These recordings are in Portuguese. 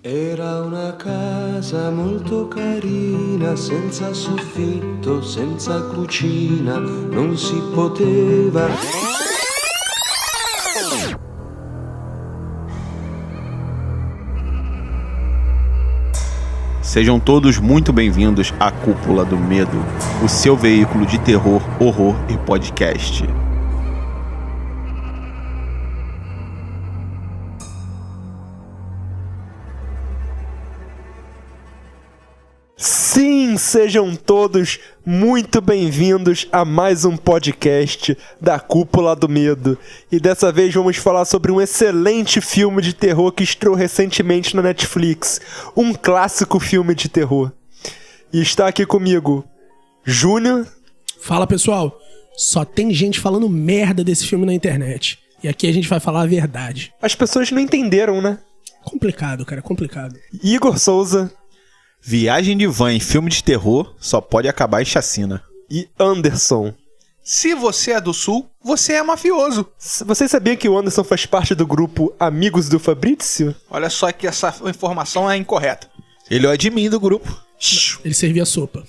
Era una casa molto carina, senza soffitto, senza cucina, non si poteva. Sejam todos muito bem-vindos à Cúpula do Medo, o seu veículo de terror, horror e podcast. Sim, sejam todos muito bem-vindos a mais um podcast da Cúpula do Medo. E dessa vez vamos falar sobre um excelente filme de terror que estreou recentemente na Netflix. Um clássico filme de terror. E está aqui comigo, Júnior. Fala, pessoal. Só tem gente falando merda desse filme na internet. E aqui a gente vai falar a verdade. As pessoas não entenderam, né? Complicado, cara, complicado. Igor Souza. Viagem de van em filme de terror só pode acabar em chacina. E Anderson. Se você é do Sul, você é mafioso. Você sabia que o Anderson faz parte do grupo Amigos do Fabrício? Olha só que essa informação é incorreta. Ele é o admin do grupo. Ele servia sopa.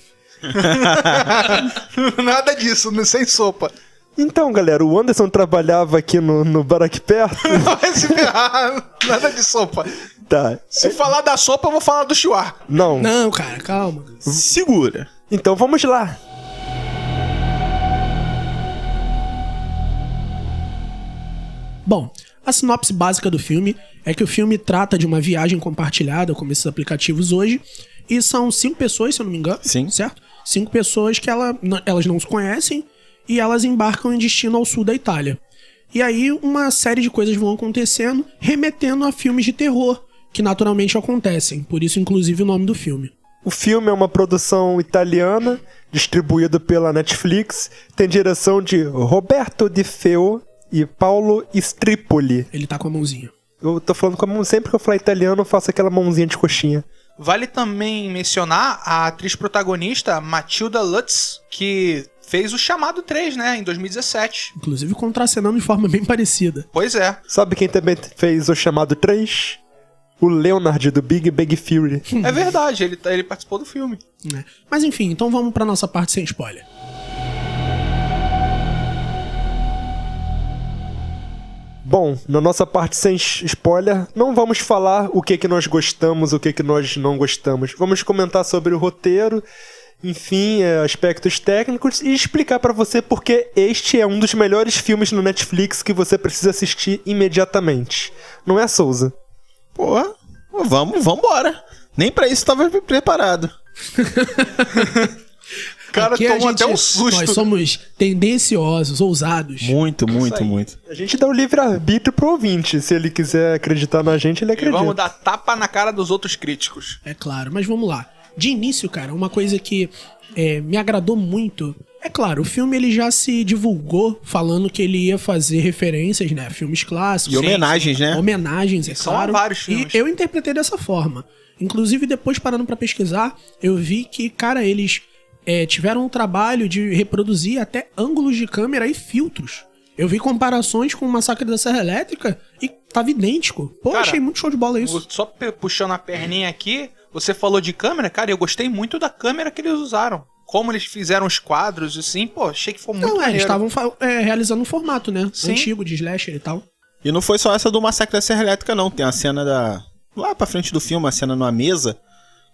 Nada disso, sem sopa. Então, galera, o Anderson trabalhava aqui no bar aqui perto. Não vai se ferrar. Nada de sopa. Tá. Se falar da sopa, eu vou falar do chihuahua. Não. Não, cara, calma. Segura. Então vamos lá. Bom, a sinopse básica do filme é que o filme trata de uma viagem compartilhada, como esses aplicativos hoje, e são 5 pessoas, se eu não me engano. Sim. Certo? 5 pessoas que elas não se conhecem e elas embarcam em destino ao sul da Itália. E aí uma série de coisas vão acontecendo, remetendo a filmes de terror, que naturalmente acontecem, por isso inclusive o nome do filme. O filme é uma produção italiana, distribuído pela Netflix, tem direção de Roberto Di Feo e Paulo Stripoli. Ele tá com a mãozinha. Eu tô falando com a mão, sempre que eu falar italiano eu faço aquela mãozinha de coxinha. Vale também mencionar a atriz protagonista, Matilda Lutz, que fez o Chamado 3, né, em 2017. Inclusive contracenando de forma bem parecida. Pois é. Sabe quem também fez o Chamado 3? O Leonard do Big Bang Theory. É verdade, ele participou do filme. Né? Mas enfim, então vamos pra nossa parte sem spoiler. Bom, na nossa parte sem spoiler, não vamos falar o que nós gostamos, o que nós não gostamos. Vamos comentar sobre o roteiro, enfim, aspectos técnicos e explicar pra você porque este é um dos melhores filmes no Netflix que você precisa assistir imediatamente. Não é, Souza? Porra, vambora. Nem pra isso tava preparado. Cara, aqui tomou até um susto. Nós somos tendenciosos, ousados. Muito. A gente dá o livre-arbítrio pro ouvinte. Se ele quiser acreditar na gente, ele E acredita. vamos dar tapa na cara dos outros críticos. É claro, mas vamos lá. De início, cara, uma coisa que me agradou muito... É claro, o filme ele já se divulgou falando que ele ia fazer referências, né, a filmes clássicos. E homenagens, né? Homenagens, é São claro. vários filmes. E eu interpretei dessa forma. Inclusive, depois parando pra pesquisar, eu vi que, cara, eles tiveram um trabalho de reproduzir até ângulos de câmera e filtros. Eu vi comparações com o Massacre da Serra Elétrica e tava idêntico. Pô, Cara, achei muito show de bola isso. Só puxando a perninha aqui, você falou de câmera, cara, eu gostei muito da câmera que eles usaram. Como eles fizeram os quadros, assim, pô, achei que foi muito Não, eles maneiro. estavam realizando um formato, né? Sim. Antigo, de slasher e tal. E não foi só essa do Massacre da Serra Elétrica, não. Tem a cena lá pra frente do filme, a cena numa mesa,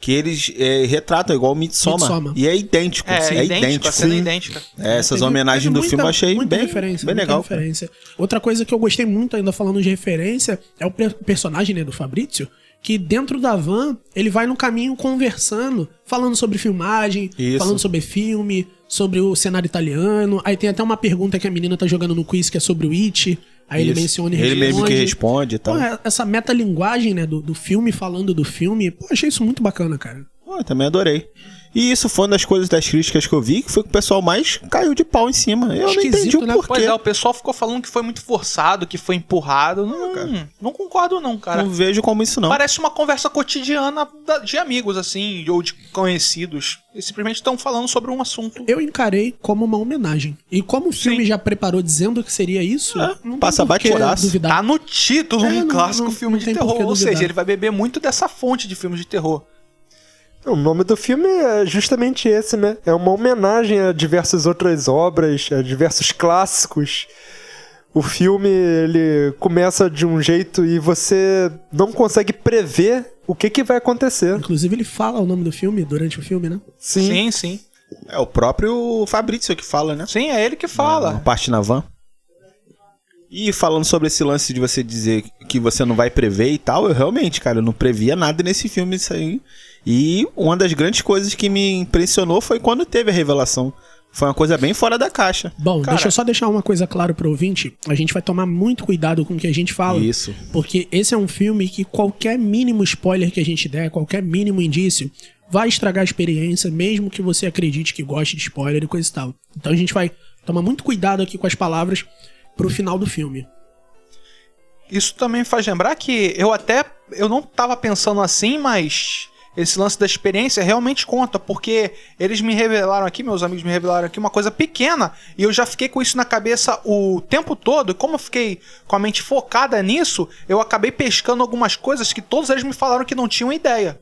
que eles retratam igual o Midsommar. E é idêntico. É idêntico, a cena é idêntica. Essas Teve homenagens do muita- filme eu achei muita bem referência, bem muita legal. referência. Outra coisa que eu gostei muito, ainda falando de referência, é o personagem, né, do Fabrício, que dentro da van, ele vai no caminho conversando, falando sobre filmagem, Isso. falando sobre filme, sobre o cenário italiano. Aí tem até uma pergunta que a menina tá jogando no quiz, que é sobre o It. Aí ele Isso. menciona e Ele responde. mesmo que responde e tal. Pô, essa metalinguagem, né, do filme falando do filme, pô, achei isso muito bacana, cara. Pô, eu também adorei. E isso foi uma das coisas das críticas que eu vi, que foi que o pessoal mais caiu de pau em cima. Eu não entendi o né? porquê. Pois é, o pessoal ficou falando que foi muito forçado, que foi empurrado. Não concordo não, cara. Não vejo como isso não. Parece uma conversa cotidiana de amigos, assim, ou de conhecidos. Eles simplesmente estão falando sobre um assunto. Eu encarei como uma homenagem. E como o filme já preparou dizendo que seria isso, não passa tem por que bate-coraço. duvidar. Tá no título um clássico filme de tem por que terror. Ou duvidar. seja, ele vai beber muito dessa fonte de filmes de terror. O nome do filme é justamente esse, né? É uma homenagem a diversas outras obras, a diversos clássicos. O filme, ele começa de um jeito e você não consegue prever o que vai acontecer. Inclusive, ele fala o nome do filme durante o filme, né? Sim. Sim. É o próprio Fabrício que fala, né? Sim, é ele que fala. Uma parte na van. E falando sobre esse lance de você dizer que você não vai prever e tal, eu realmente, cara, eu não previa nada nesse filme, isso aí. E uma das grandes coisas que me impressionou foi quando teve a revelação. Foi uma coisa bem fora da caixa. Bom, Cara, deixa eu só deixar uma coisa clara pro ouvinte. A gente vai tomar muito cuidado com o que a gente fala. Isso. Porque esse é um filme que qualquer mínimo spoiler que a gente der, qualquer mínimo indício, vai estragar a experiência, mesmo que você acredite que goste de spoiler e coisa e tal. Então a gente vai tomar muito cuidado aqui com as palavras pro final do filme. Isso também me faz lembrar que eu não tava pensando assim, mas esse lance da experiência realmente conta, porque eles me revelaram aqui, meus amigos me revelaram aqui uma coisa pequena, e eu já fiquei com isso na cabeça o tempo todo, e como eu fiquei com a mente focada nisso, eu acabei pescando algumas coisas que todos eles me falaram que não tinham ideia.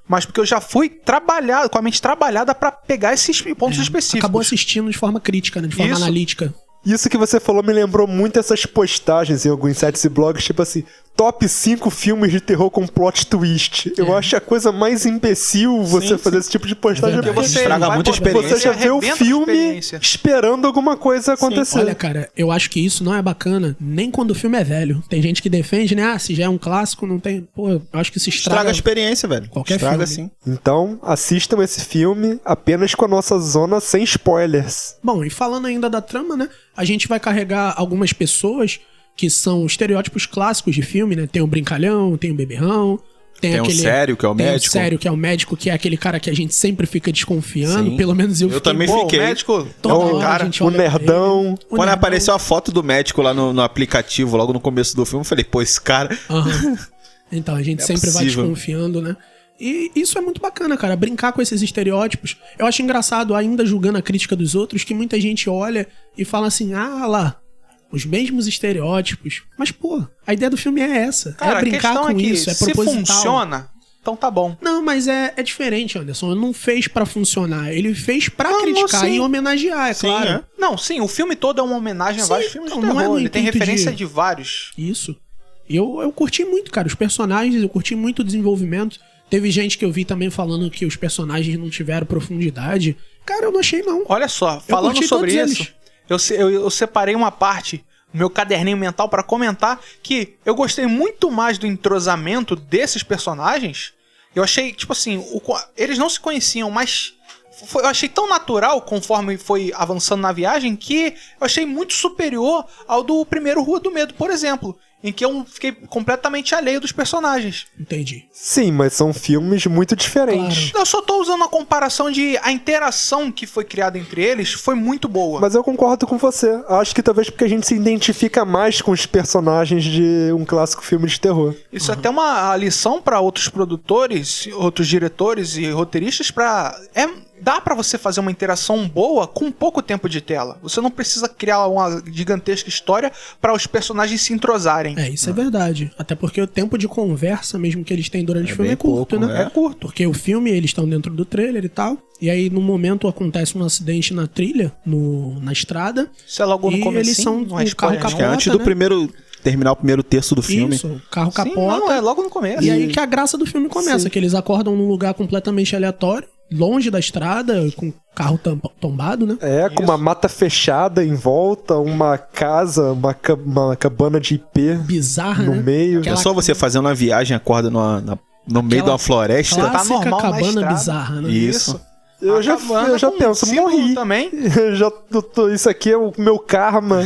Mas porque eu já fui trabalhado, com a mente trabalhada pra pegar esses pontos específicos. Acabou assistindo de forma crítica, né? De forma Isso. analítica. Isso que você falou me lembrou muito essas postagens em alguns sites e blogs, tipo assim, top 5 filmes de terror com plot twist. Eu acho a coisa mais imbecil você fazer esse tipo de postagem. Verdade. Porque Você estraga vai muito a botar- experiência. você já vê o arrebenta a filme experiência. esperando alguma coisa acontecer. Olha, cara, eu acho que isso não é bacana nem quando o filme é velho. Tem gente que defende, né? Ah, se já é um clássico, não tem... Pô, eu acho que se Estraga a experiência, velho. Qualquer Estraga filme. sim. Então, assistam esse filme apenas com a nossa zona sem spoilers. Bom, e falando ainda da trama, né? A gente vai carregar algumas pessoas que são estereótipos clássicos de filme, né? Tem o brincalhão, tem o beberrão, Tem o sério, que é o tem médico. o sério, que é o médico, que é aquele cara que a gente sempre fica desconfiando. Sim. Pelo menos eu Eu fiquei. também Pô, fiquei. o médico Toda é um hora cara. a gente O olha pra nerdão. ele. O Quando nerdão. apareceu a foto do médico lá no aplicativo, logo no começo do filme, eu falei, pô, esse cara... Aham. Então, a gente É sempre vai possível. desconfiando, né? E isso é muito bacana, cara. Brincar com esses estereótipos. Eu acho engraçado, ainda julgando a crítica dos outros, que muita gente olha e fala assim, ah lá, os mesmos estereótipos. Mas, pô, a ideia do filme é essa. Cara, é a brincar questão com é que isso, é se proposital. funciona, então tá bom. Não, mas é diferente, Anderson. Ele não fez pra funcionar. Ele fez pra Não, criticar sim. e homenagear, é claro. é. Não, sim, o filme todo é uma homenagem a Sim, vários filmes de então, não é terror. no Ele tem intuito referência de- de vários. Isso. Eu curti muito, cara, os personagens, eu curti muito o desenvolvimento. Teve gente que eu vi também falando que os personagens não tiveram profundidade. Cara, eu não achei, não. Olha só, falando curti sobre todos isso, eu separei uma parte no meu caderninho mental pra comentar que eu gostei muito mais do entrosamento desses personagens. Eu achei, tipo assim, eles não se conheciam, mas eu achei tão natural conforme foi avançando na viagem que eu achei muito superior ao do primeiro Rua do Medo, por exemplo, em que eu fiquei completamente alheio dos personagens. Entendi. Sim, mas são filmes muito diferentes. Claro. Eu só tô usando a comparação de a interação que foi criada entre eles foi muito boa. Mas eu concordo com você. Acho que talvez porque a gente se identifica mais com os personagens de um clássico filme de terror. Isso é até uma lição pra outros produtores, outros diretores e roteiristas dá pra você fazer uma interação boa com pouco tempo de tela. Você não precisa criar uma gigantesca história pra os personagens se entrosarem. É, isso é verdade. Até porque o tempo de conversa, mesmo que eles têm durante o filme, bem é curto, pouco, né? é. É curto. Porque o filme, eles estão dentro do trailer e tal. E aí, no momento, acontece um acidente na trilha, na estrada. Isso é logo no E comecinho, eles são não é um spoiler carro Acho que é nenhum. antes capota, do né? primeiro... terminar o primeiro terço do filme. Isso, o carro Sim, capota. não, é logo no começo. E aí que a graça do filme começa, Sim. que eles acordam num lugar completamente aleatório, longe da estrada, com o carro tombado, né? É, com uma mata fechada em volta, uma casa, uma cabana de IP Bizarra, no né? meio. Aquela- É só você fazer uma viagem, acorda no meio de uma floresta. Tá Clássica normal na cabana estrada. bizarra, né? Isso. Eu já com penso, símbolo morri. também. Isso aqui é o meu karma.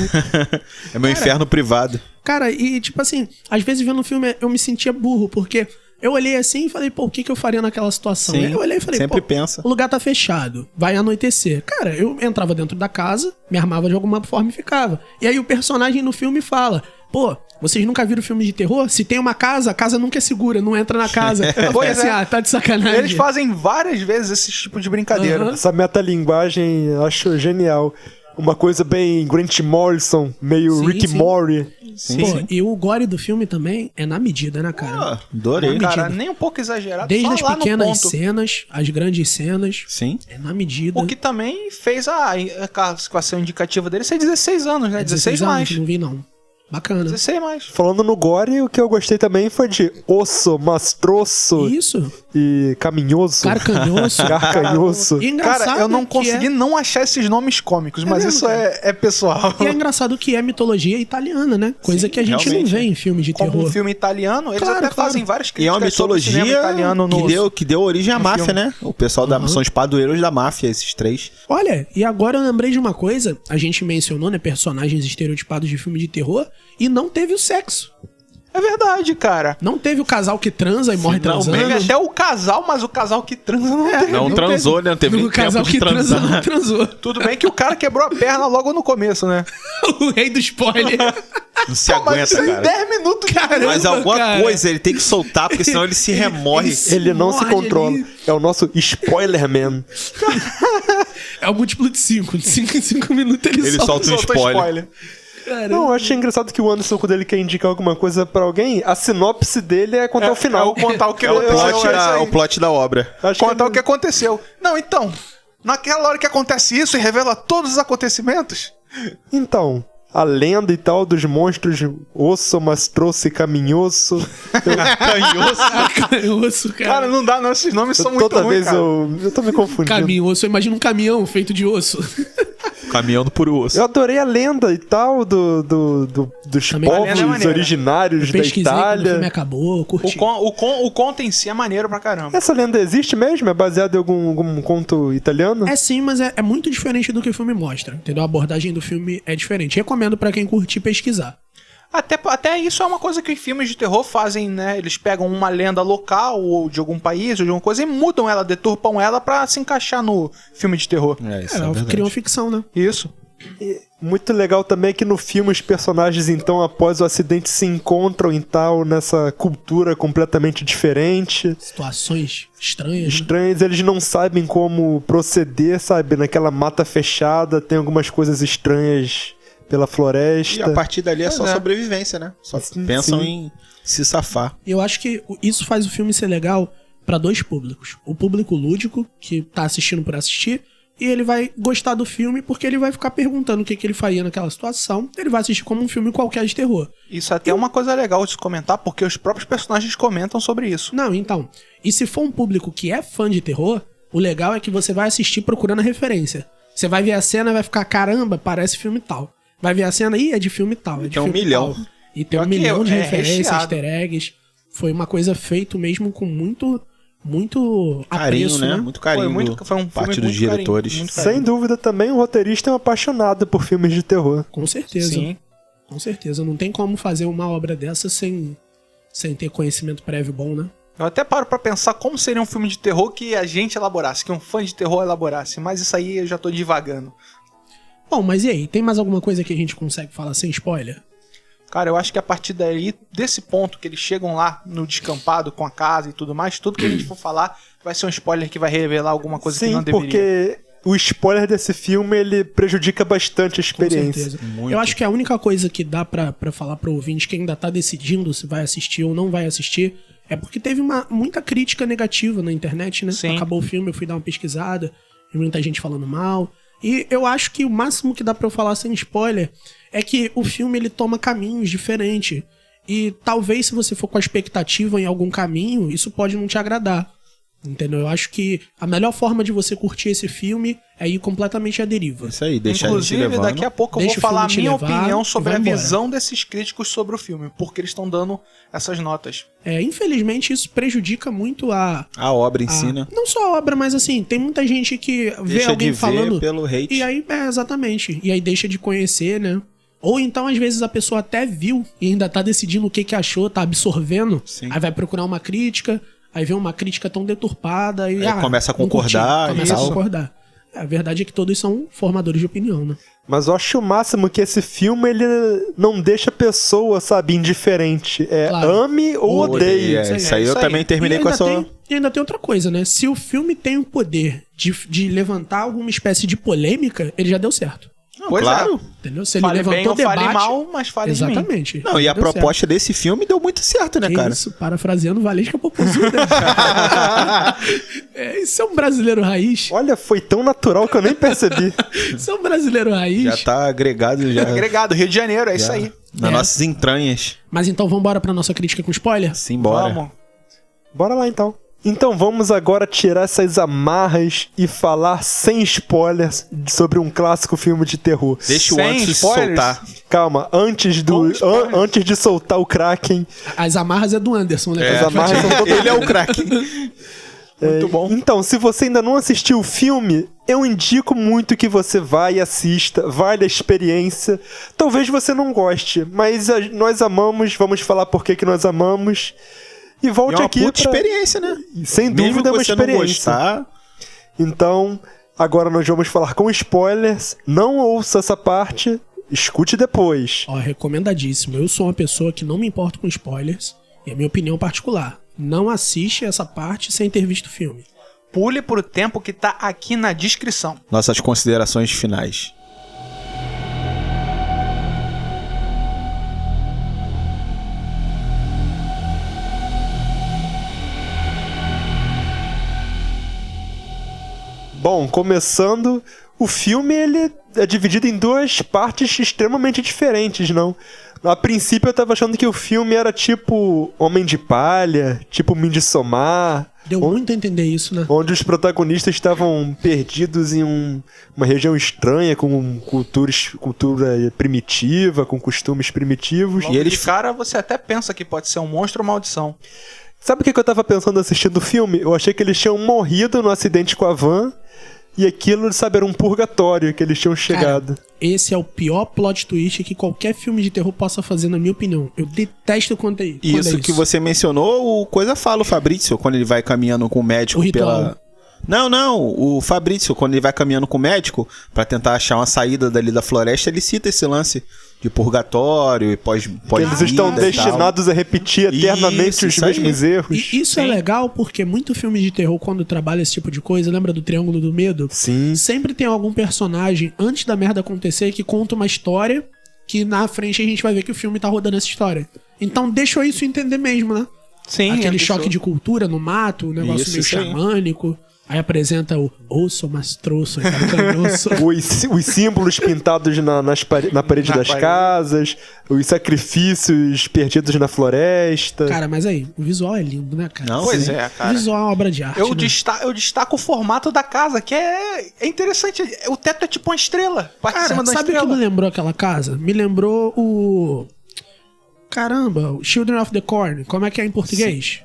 É meu inferno privado. Cara, e tipo assim, às vezes vendo o filme eu me sentia burro, porque Eu olhei assim e falei, pô, o que eu faria naquela situação? Sim, Aí eu olhei e falei, sempre pô, pensa. o lugar tá fechado, vai anoitecer. Cara, eu entrava dentro da casa, me armava de alguma forma e ficava. E aí o personagem no filme fala, pô, vocês nunca viram filme de terror? Se tem uma casa, a casa nunca é segura, não entra na casa. Eu falei assim, tá de sacanagem. Eles fazem várias vezes esse tipo de brincadeira. Aham. Essa metalinguagem eu acho genial. Uma coisa bem Grant Morrison, meio Sim, Rick sim. Morty. Sim, Pô, sim. e o gore do filme também é na medida, né, cara? Ah, adorei. Na Cara, medida. nem um pouco exagerado, Desde só as lá pequenas no ponto. cenas, as grandes cenas, Sim. é na medida. O que também fez a classificação indicativa dele ser 16 anos, né? 16 anos, mais. Não vi, não. Bacana. 16 mais. Falando no gore, o que eu gostei também foi de osso, mastroço Isso. e caminhoso. Carcanhoso. Carcanhoso. E engraçado Cara, eu não que consegui não achar esses nomes cômicos, mas mesmo, isso cara. é pessoal. E é engraçado que é mitologia italiana, né? Coisa Sim, que a gente não realmente. vê em filme de Como terror. um filme italiano, eles Claro, até claro. fazem várias E é uma críticas sobre o cinema mitologia italiano no... que deu origem à no máfia, filme. né? O pessoal da são os padroeiros da máfia, esses três. Olha, e agora eu lembrei de uma coisa. A gente mencionou, né, personagens estereotipados de filme de terror e não teve o sexo. É verdade, cara. Não teve o casal que transa e morre transando. Teve até o casal, mas o casal que transa não teve. Não transou, né? Não teve O nem casal tempo de que transa transar. não transou. Tudo bem que o cara quebrou a perna logo no começo, né? O rei do spoiler. Não se Mas aguenta, isso em cara. 10 minutos, cara. Mas alguma cara. coisa ele tem que soltar, porque senão ele se remorre. Ele não se morde controla. ali. É o nosso spoiler man. É o múltiplo de 5. De 5 em 5 minutos ele, Ele solta um Soltou spoiler. Não, eu achei engraçado que o Anderson, quando ele quer indicar alguma coisa pra alguém, a sinopse dele é contar o final. É o contar o que É o plot, isso aí. o plot da obra. Acho que Contar ele- o que aconteceu. Não, então, naquela hora que acontece isso e revela todos os acontecimentos, Então, a lenda e tal dos monstros osso, mastroço e caminhoso. Canhoço, cara, cara. não dá não, esses nomes são muito Toda ruins, vez cara. eu tô me confundindo. Caminhoço, imagina um caminhão feito de osso. Caminhão do puro osso. Eu adorei a lenda e tal dos Também a lenda é povos maneira. originários da Pesquisei quando o filme Itália. acabou, curti. O conto em si é maneiro pra caramba. Essa lenda existe mesmo? É baseada em algum conto italiano? É sim, mas é muito diferente do que o filme mostra, entendeu? A abordagem do filme é diferente. Recomendo pra quem curtir pesquisar. Até isso é uma coisa que os filmes de terror fazem, né? Eles pegam uma lenda local ou de algum país ou de alguma coisa e mudam ela, deturpam ela pra se encaixar no filme de terror. É, isso É, é ela verdade. criou uma ficção, né? Isso. Muito legal também que no filme os personagens, então, após o acidente, se encontram e tal, nessa cultura completamente diferente. Situações estranhas, né? Estranhos, eles não sabem como proceder, sabe? Naquela mata fechada, tem algumas coisas estranhas pela E floresta. a partir dali é só Pois é. sobrevivência, né? Só Sim, pensam sim. em se safar. E eu acho que isso faz o filme ser legal pra dois públicos. O público lúdico, que tá assistindo por assistir, e ele vai gostar do filme porque ele vai ficar perguntando o que ele faria naquela situação. Ele vai assistir como um filme qualquer de terror. Isso até é uma coisa legal de se comentar, porque os próprios personagens comentam sobre isso. Não, então. E se for um público que é fã de terror, o legal é que você vai assistir procurando a referência. Você vai ver a cena e vai ficar, caramba, parece filme tal. Vai ver a cena, ih, é de filme tal. É de Tem um filme milhão. tal. E tem um Pior que milhão de é referências, recheado. easter eggs. Foi uma coisa feita mesmo com muito Carinho, apreço, né? Muito carinho. Foi um filme parte muito dos carinho, diretores. muito carinho. Sem dúvida também, o roteirista é um apaixonado por filmes de terror. Com certeza. Sim. Com certeza. Não tem como fazer uma obra dessa sem ter conhecimento prévio bom, né? Eu até paro pra pensar como seria um filme de terror que a gente elaborasse, que um fã de terror elaborasse, mas isso aí eu já tô divagando. Bom, mas e aí? Tem mais alguma coisa que a gente consegue falar sem spoiler? Cara, eu acho que a partir daí, desse ponto que eles chegam lá no descampado com a casa e tudo mais, tudo que a gente for falar vai ser um spoiler que vai revelar alguma coisa que Sim, não deveria. porque o spoiler desse filme, ele prejudica bastante a Com experiência. certeza. Muito. Eu acho que a única coisa que dá pra falar pro ouvinte que ainda tá decidindo se vai assistir ou não vai assistir é porque teve muita crítica negativa na internet, né? Sim. Acabou o filme, eu fui dar uma pesquisada, e muita gente falando mal. E eu acho que o máximo que dá pra eu falar sem spoiler é que o filme ele toma caminhos diferentes. E talvez se você for com a expectativa em algum caminho, isso pode não te agradar. Entendeu? Eu acho que a melhor forma de você curtir esse filme é ir completamente à deriva. Isso aí, deixar a gente Inclusive, levando. daqui a pouco eu Deixa vou o falar a filme te minha levar opinião e sobre vai a embora. visão desses críticos sobre o filme, porque eles estão dando essas notas. Infelizmente, isso prejudica muito A obra em si, né? Não só a obra, mas assim, tem muita gente que vê Deixa alguém de ver falando. pelo hate. E aí, exatamente. E aí deixa de conhecer, né? Ou então, às vezes, a pessoa até viu e ainda tá decidindo o que achou, tá absorvendo. Sim. Aí vai procurar uma crítica, aí vê uma crítica tão deturpada e começa a não curti, concordar e começa a tal. concordar. A verdade é que todos são formadores de opinião, né? Mas eu acho o máximo que esse filme, ele não deixa a pessoa, sabe, indiferente. Claro. Ame ou odeie. Isso aí eu isso aí. também terminei E com ainda essa... e ainda tem outra coisa, né? Se o filme tem o poder de levantar alguma espécie de polêmica, ele já deu certo. Pois claro. Entendeu? Se ele Fale bem levantou ou debate... fale mal, mas fale de mim. Exatamente. Não, e a Deu proposta desse filme deu muito certo, né, Que cara? isso, parafraseando Valesca Popozuda. Isso é um brasileiro raiz. Olha, foi tão natural que eu nem percebi. Isso é um brasileiro raiz. Já tá agregado já Agregado, Rio de Janeiro, é isso aí. nas nossas entranhas. Mas então vambora pra nossa crítica com spoiler? Simbora. Vamos. Bora lá, então. Então vamos agora tirar essas amarras e falar sem spoilers sobre um clássico filme de terror. Deixa o Sem antes spoilers. soltar. Calma, antes Com spoilers. antes de soltar o Kraken, As amarras é do Anderson, né? as amarras são todas... Ele é o craque. Muito bom. Então, se você ainda não assistiu o filme, eu indico muito que você vá e assista, vale a experiência. Talvez você não goste, mas nós amamos, vamos falar por que nós amamos. E É volte uma aqui puta pra... experiência, né? Sem Mesmo dúvida é que uma você não experiência. gostar, Então, agora nós vamos falar com spoilers. Não ouça essa parte, escute depois. Ó, recomendadíssimo. Eu sou uma pessoa que não me importo com spoilers. E é minha opinião particular. Não assiste essa parte sem ter visto o filme. Pule pro tempo que tá aqui na descrição. nossas considerações finais. Bom, começando, o filme ele é dividido em duas partes extremamente diferentes, não? A princípio eu tava achando que o filme era tipo Homem de Palha, tipo Midsommar, Deu muito a entender isso, né? onde os protagonistas estavam perdidos em uma região estranha, com cultura primitiva, com costumes primitivos. Logo de cara, você até pensa que pode ser um monstro ou maldição. Sabe o que eu tava pensando assistindo o filme? Eu achei que eles tinham morrido no acidente com a van e aquilo, sabe, era um purgatório que eles tinham chegado. Cara, esse é o pior plot twist que qualquer filme de terror possa fazer, na minha opinião. Eu detesto quando é isso. Isso que você mencionou, o coisa fala o Fabrício, quando ele vai caminhando com o médico O ritual. pela... Não, o Fabrício, quando ele vai caminhando com o médico pra tentar achar uma saída dali da floresta, ele cita esse lance de purgatório e pós Eles estão destinados a repetir eternamente os Isso aí. mesmos erros. E isso é legal porque muito filme de terror, quando trabalha esse tipo de coisa, lembra do Triângulo do Medo? Sim. Sempre tem algum personagem, antes da merda acontecer, que conta uma história que na frente a gente vai ver que o filme tá rodando essa história. Então deixou isso entender mesmo, né? Sim, Aquele deixou. choque de cultura no mato, um negócio Isso, meio isso aí. xamânico. Aí apresenta o osso mastroço, canhoso. Os símbolos pintados na parede Na das parede. casas, os sacrifícios perdidos na floresta. Cara, mas aí, o visual é lindo, né, cara? Não, Pois sim. é, O cara. visual é uma obra de arte, Eu, né? eu destaco o formato da casa, que é interessante. O teto é tipo uma estrela. Parte de Cara, cima da sabe o que estrela. me lembrou aquela casa? Me lembrou o... Caramba, o Children of the Corn. Como é que é em português?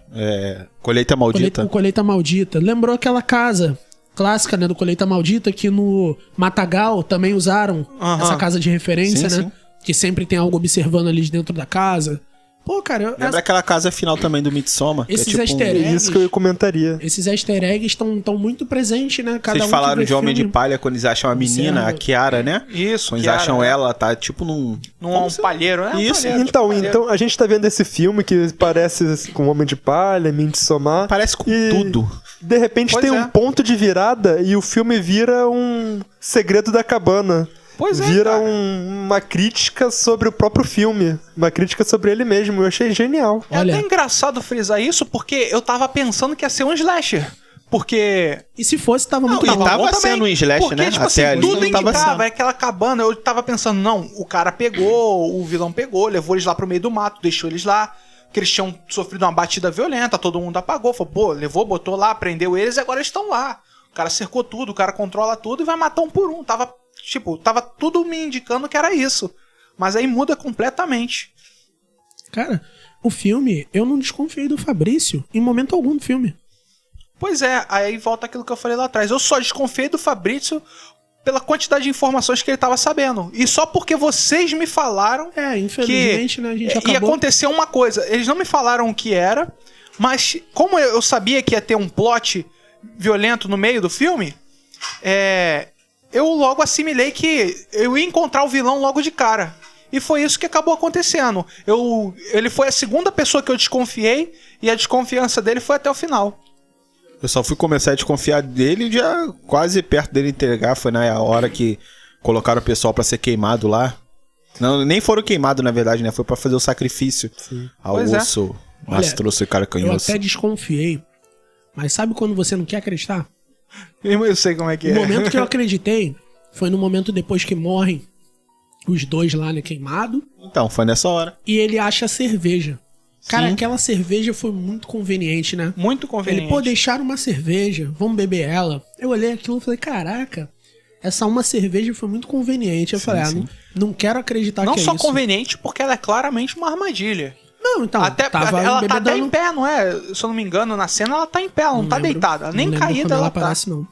Colheita Maldita. Colheita Maldita. Lembrou aquela casa clássica, né, do Colheita Maldita, que no Matagal também usaram essa casa de referência, Sim, né? sim. Que sempre tem algo observando ali de dentro da casa. Pô, cara, Lembra aquela casa final também do Midsommar? Esses que é tipo easter É eggs. isso que eu comentaria. esses easter eggs estão muito presentes, né? Cada Vocês um falaram que vê de Homem de filme- Palha quando eles acham a menina, Observa. a Kiara, né? Isso, Quando eles Kiara, acham né? ela, tá tipo num... Num palheiro, né? Isso, Palheiro, Então, palheiro. então, a gente tá vendo esse filme que parece com Homem de Palha, Midsommar. Parece com E, tudo. De repente Pois tem é. um ponto de virada e o filme vira um Segredo da Cabana. Pois é, Vira cara. uma crítica sobre o próprio filme. Uma crítica sobre ele mesmo. Eu achei genial. É Olha- até engraçado frisar isso, porque eu tava pensando que ia ser um slasher. Porque E se fosse, tava muito e bom. tava bom também, sendo um slash, porque, né? Tipo Até assim, ali tudo não tava indicava, sendo. é aquela cabana, eu tava pensando, não, o cara pegou, o vilão pegou, levou eles lá pro meio do mato, deixou eles lá, que eles tinham sofrido uma batida violenta, todo mundo apagou, falou, pô, levou, botou lá, prendeu eles e agora eles estão lá. O cara cercou tudo, o cara controla tudo e vai matar um por um. Tava tudo me indicando que era isso. Mas aí muda completamente. Cara, o filme, eu não desconfiei do Fabrício em momento algum do filme. Pois é, aí volta aquilo que eu falei lá atrás. Eu só desconfiei do Fabrício pela quantidade de informações que ele tava sabendo. E só porque vocês me falaram infelizmente, né, a gente acabou... ia acontecer uma coisa. Eles não me falaram o que era, mas como eu sabia que ia ter um plot violento no meio do filme, eu logo assimilei que eu ia encontrar o vilão logo de cara. E foi isso que acabou acontecendo. Ele foi a segunda pessoa que eu desconfiei, e a desconfiança dele foi até o final. Eu só fui começar a desconfiar dele já quase perto dele entregar. Foi na hora que colocaram o pessoal pra ser queimado lá. Não, nem foram queimados, na verdade, né? Foi pra fazer o sacrifício ao osso. Mas trouxe o cara canhoso. Eu até desconfiei. Mas sabe quando você não quer acreditar? Eu sei como é que O momento que eu acreditei foi no momento depois que morrem os dois lá, né, queimado. Então, foi nessa hora. E ele acha a cerveja. Cara, Sim. aquela cerveja foi muito conveniente, né? Muito conveniente. Ele, pô, deixaram uma cerveja, vamos beber ela. Eu olhei aquilo e falei, caraca, essa uma cerveja foi muito conveniente. Eu falei, não quero acreditar não que é só isso. conveniente, porque ela é claramente uma armadilha. Não, então, ela tá até em pé, não é? Se eu não me engano, na cena ela tá em pé, ela não tá deitada. Nem caída ela tá. Parece, não.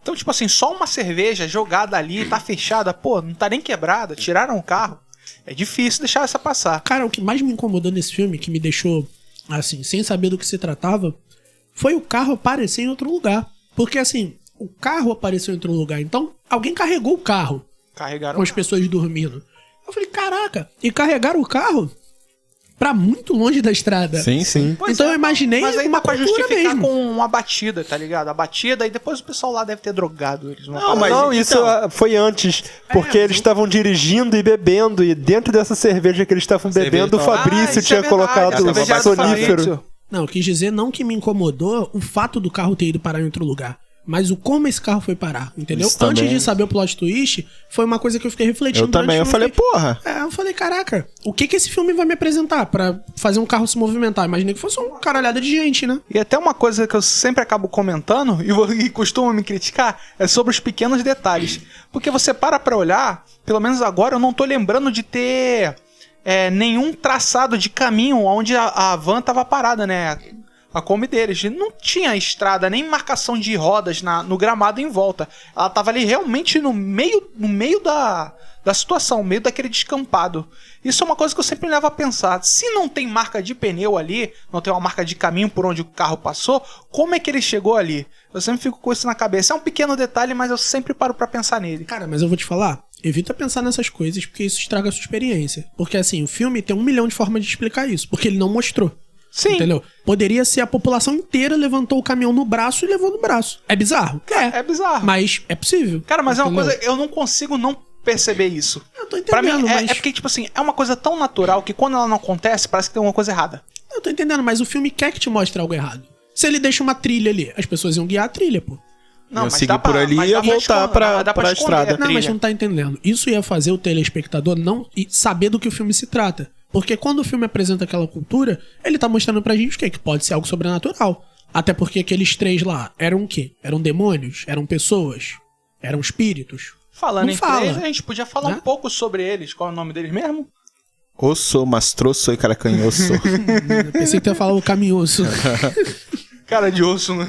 Então, tipo assim, só uma cerveja jogada ali, tá fechada, pô, não tá nem quebrada, tiraram o carro. É difícil deixar essa passar. Cara, o que mais me incomodou nesse filme, que me deixou, assim, sem saber do que se tratava, foi o carro aparecer em outro lugar. Porque, assim, o carro apareceu em outro lugar. Então, alguém carregou o carro. Carregaram Com as pessoas dormindo. Eu falei, caraca, e carregaram o carro pra muito longe da estrada. Sim, sim. Pois então eu imaginei mas aí uma dá pra cultura justificar mesmo. com uma batida, tá ligado? A batida, e depois o pessoal lá deve ter drogado eles. Não, isso foi antes, porque eles estavam dirigindo e bebendo, e dentro dessa cerveja que eles estavam bebendo, o Fabrício isso tinha é verdade, colocado essa o cerveja sonífero. Fabrício. Não, eu quis dizer não que me incomodou o fato do carro ter ido parar em outro lugar, mas o como esse carro foi parar, entendeu? Isso também. Antes de saber o plot twist, foi uma coisa que eu fiquei refletindo. Eu também, eu falei, porra. Eu falei, caraca, o que esse filme vai me apresentar pra fazer um carro se movimentar? Imaginei que fosse uma caralhada de gente, né? E até uma coisa que eu sempre acabo comentando, e costumam me criticar, é sobre os pequenos detalhes. Porque você pra olhar, pelo menos agora eu não tô lembrando de ter nenhum traçado de caminho onde a van tava parada, né? A Kombi deles. Não tinha estrada, nem marcação de rodas no gramado em volta. Ela tava ali realmente no meio da situação, no meio daquele descampado. Isso é uma coisa que eu sempre levo a pensar. Se não tem marca de pneu ali, não tem uma marca de caminho por onde o carro passou, como é que ele chegou ali? Eu sempre fico com isso na cabeça. É um pequeno detalhe, mas eu sempre paro pra pensar nele. Cara, mas eu vou te falar, evita pensar nessas coisas, porque isso estraga a sua experiência. Porque assim, o filme tem 1 milhão de formas de explicar isso, porque ele não mostrou. Sim. Entendeu? Poderia ser a população inteira levantou o caminhão no braço e levou no braço. É bizarro? É bizarro. Mas é possível. Cara, mas entendeu? é uma coisa, eu não consigo não perceber isso. Eu tô entendendo, Pra mim, mas... é porque, tipo assim, é uma coisa tão natural que quando ela não acontece, parece que tem alguma coisa errada. Eu tô entendendo, mas o filme quer que te mostre algo errado. Se ele deixa uma trilha ali, as pessoas iam guiar a trilha, pô. Não, Eu segui por ali e ia voltar pra estrada. Não, mas tu não tá entendendo. Isso ia fazer o telespectador não saber do que o filme se trata. Porque quando o filme apresenta aquela cultura, ele tá mostrando pra gente o quê? Que pode ser algo sobrenatural. Até porque aqueles 3 lá eram o quê? Eram demônios? Eram pessoas? Eram espíritos? Falando Não em fala, 3, a gente podia falar né? um pouco sobre eles. Qual é o nome deles mesmo? Osso, mastroço e caracanhoso. Eu pensei que tu ia falar o caminhoso. Cara de osso, né?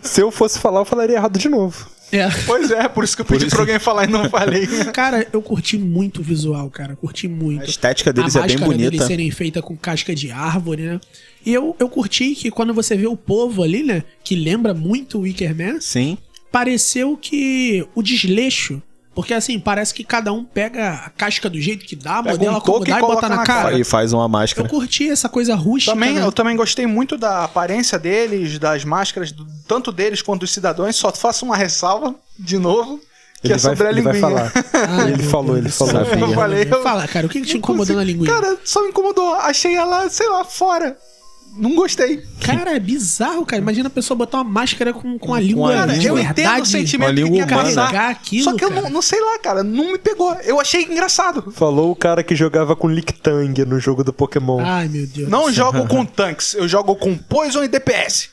Se eu fosse falar, eu falaria errado de novo. É. Pois é, por isso que eu pedi pra alguém falar e não falei. Cara, eu curti muito o visual, cara. Curti muito. A estética deles é bem máscara deles bonita. serem feita com casca de árvore, né? E eu curti que quando você vê o povo ali, né? Que lembra muito o Wicker Man, Sim. pareceu que o desleixo... Porque assim, parece que cada um pega a casca do jeito que dá, Pega modela um como toque dá e e bota coloca na na cara. E faz uma Eu máscara. curti essa coisa rústica, né? Eu também gostei muito da aparência deles, das máscaras, tanto deles quanto dos cidadãos. Só faço uma ressalva, de novo, que é sobre a ele vai linguinha. falar. Ele falou. Eu falei, Fala, cara, o que te incomodou na linguinha? Cara, só me incomodou. Achei ela, sei lá, fora. Não gostei. Cara, é bizarro, cara. Imagina a pessoa botar uma máscara com a língua Cara, de eu verdade. entendo o sentimento que língua quer passar. carregar aquilo, Só que eu cara. não sei lá, cara. Não me pegou. Eu achei engraçado. Falou o cara que jogava com Lictang no jogo do Pokémon. Ai, meu Deus. Não jogo com tanques. Eu jogo com Poison e DPS.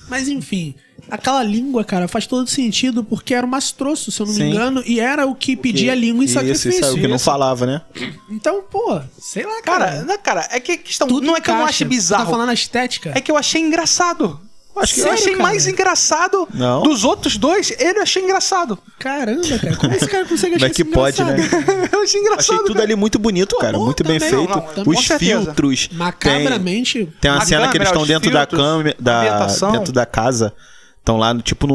Mas enfim, aquela língua, cara, faz todo sentido porque era um mastroço, se eu não me Sim. engano, e era o que pedia língua em sacrifício. Isso é o que não falava, né? Então, pô, sei lá, cara. Cara, é que a questão Tudo não é que eu não encaixa. ache Tá bizarro. falando a estética? É que eu achei engraçado. Acho que Eu achei cara? mais engraçado Não. dos outros dois. Ele eu achei engraçado. Caramba, cara. Como esse cara consegue achar Como é que isso pode, né? engraçado? Eu achei engraçado. Achei tudo ali muito bonito, cara. Pô, Muito bem também. feito. Não, não, com Os certeza. filtros. Macabramente. Tem uma A cena que eles câmera, estão os dentro da filtros, câmera, ambientação. dentro da casa. Estão lá, tipo,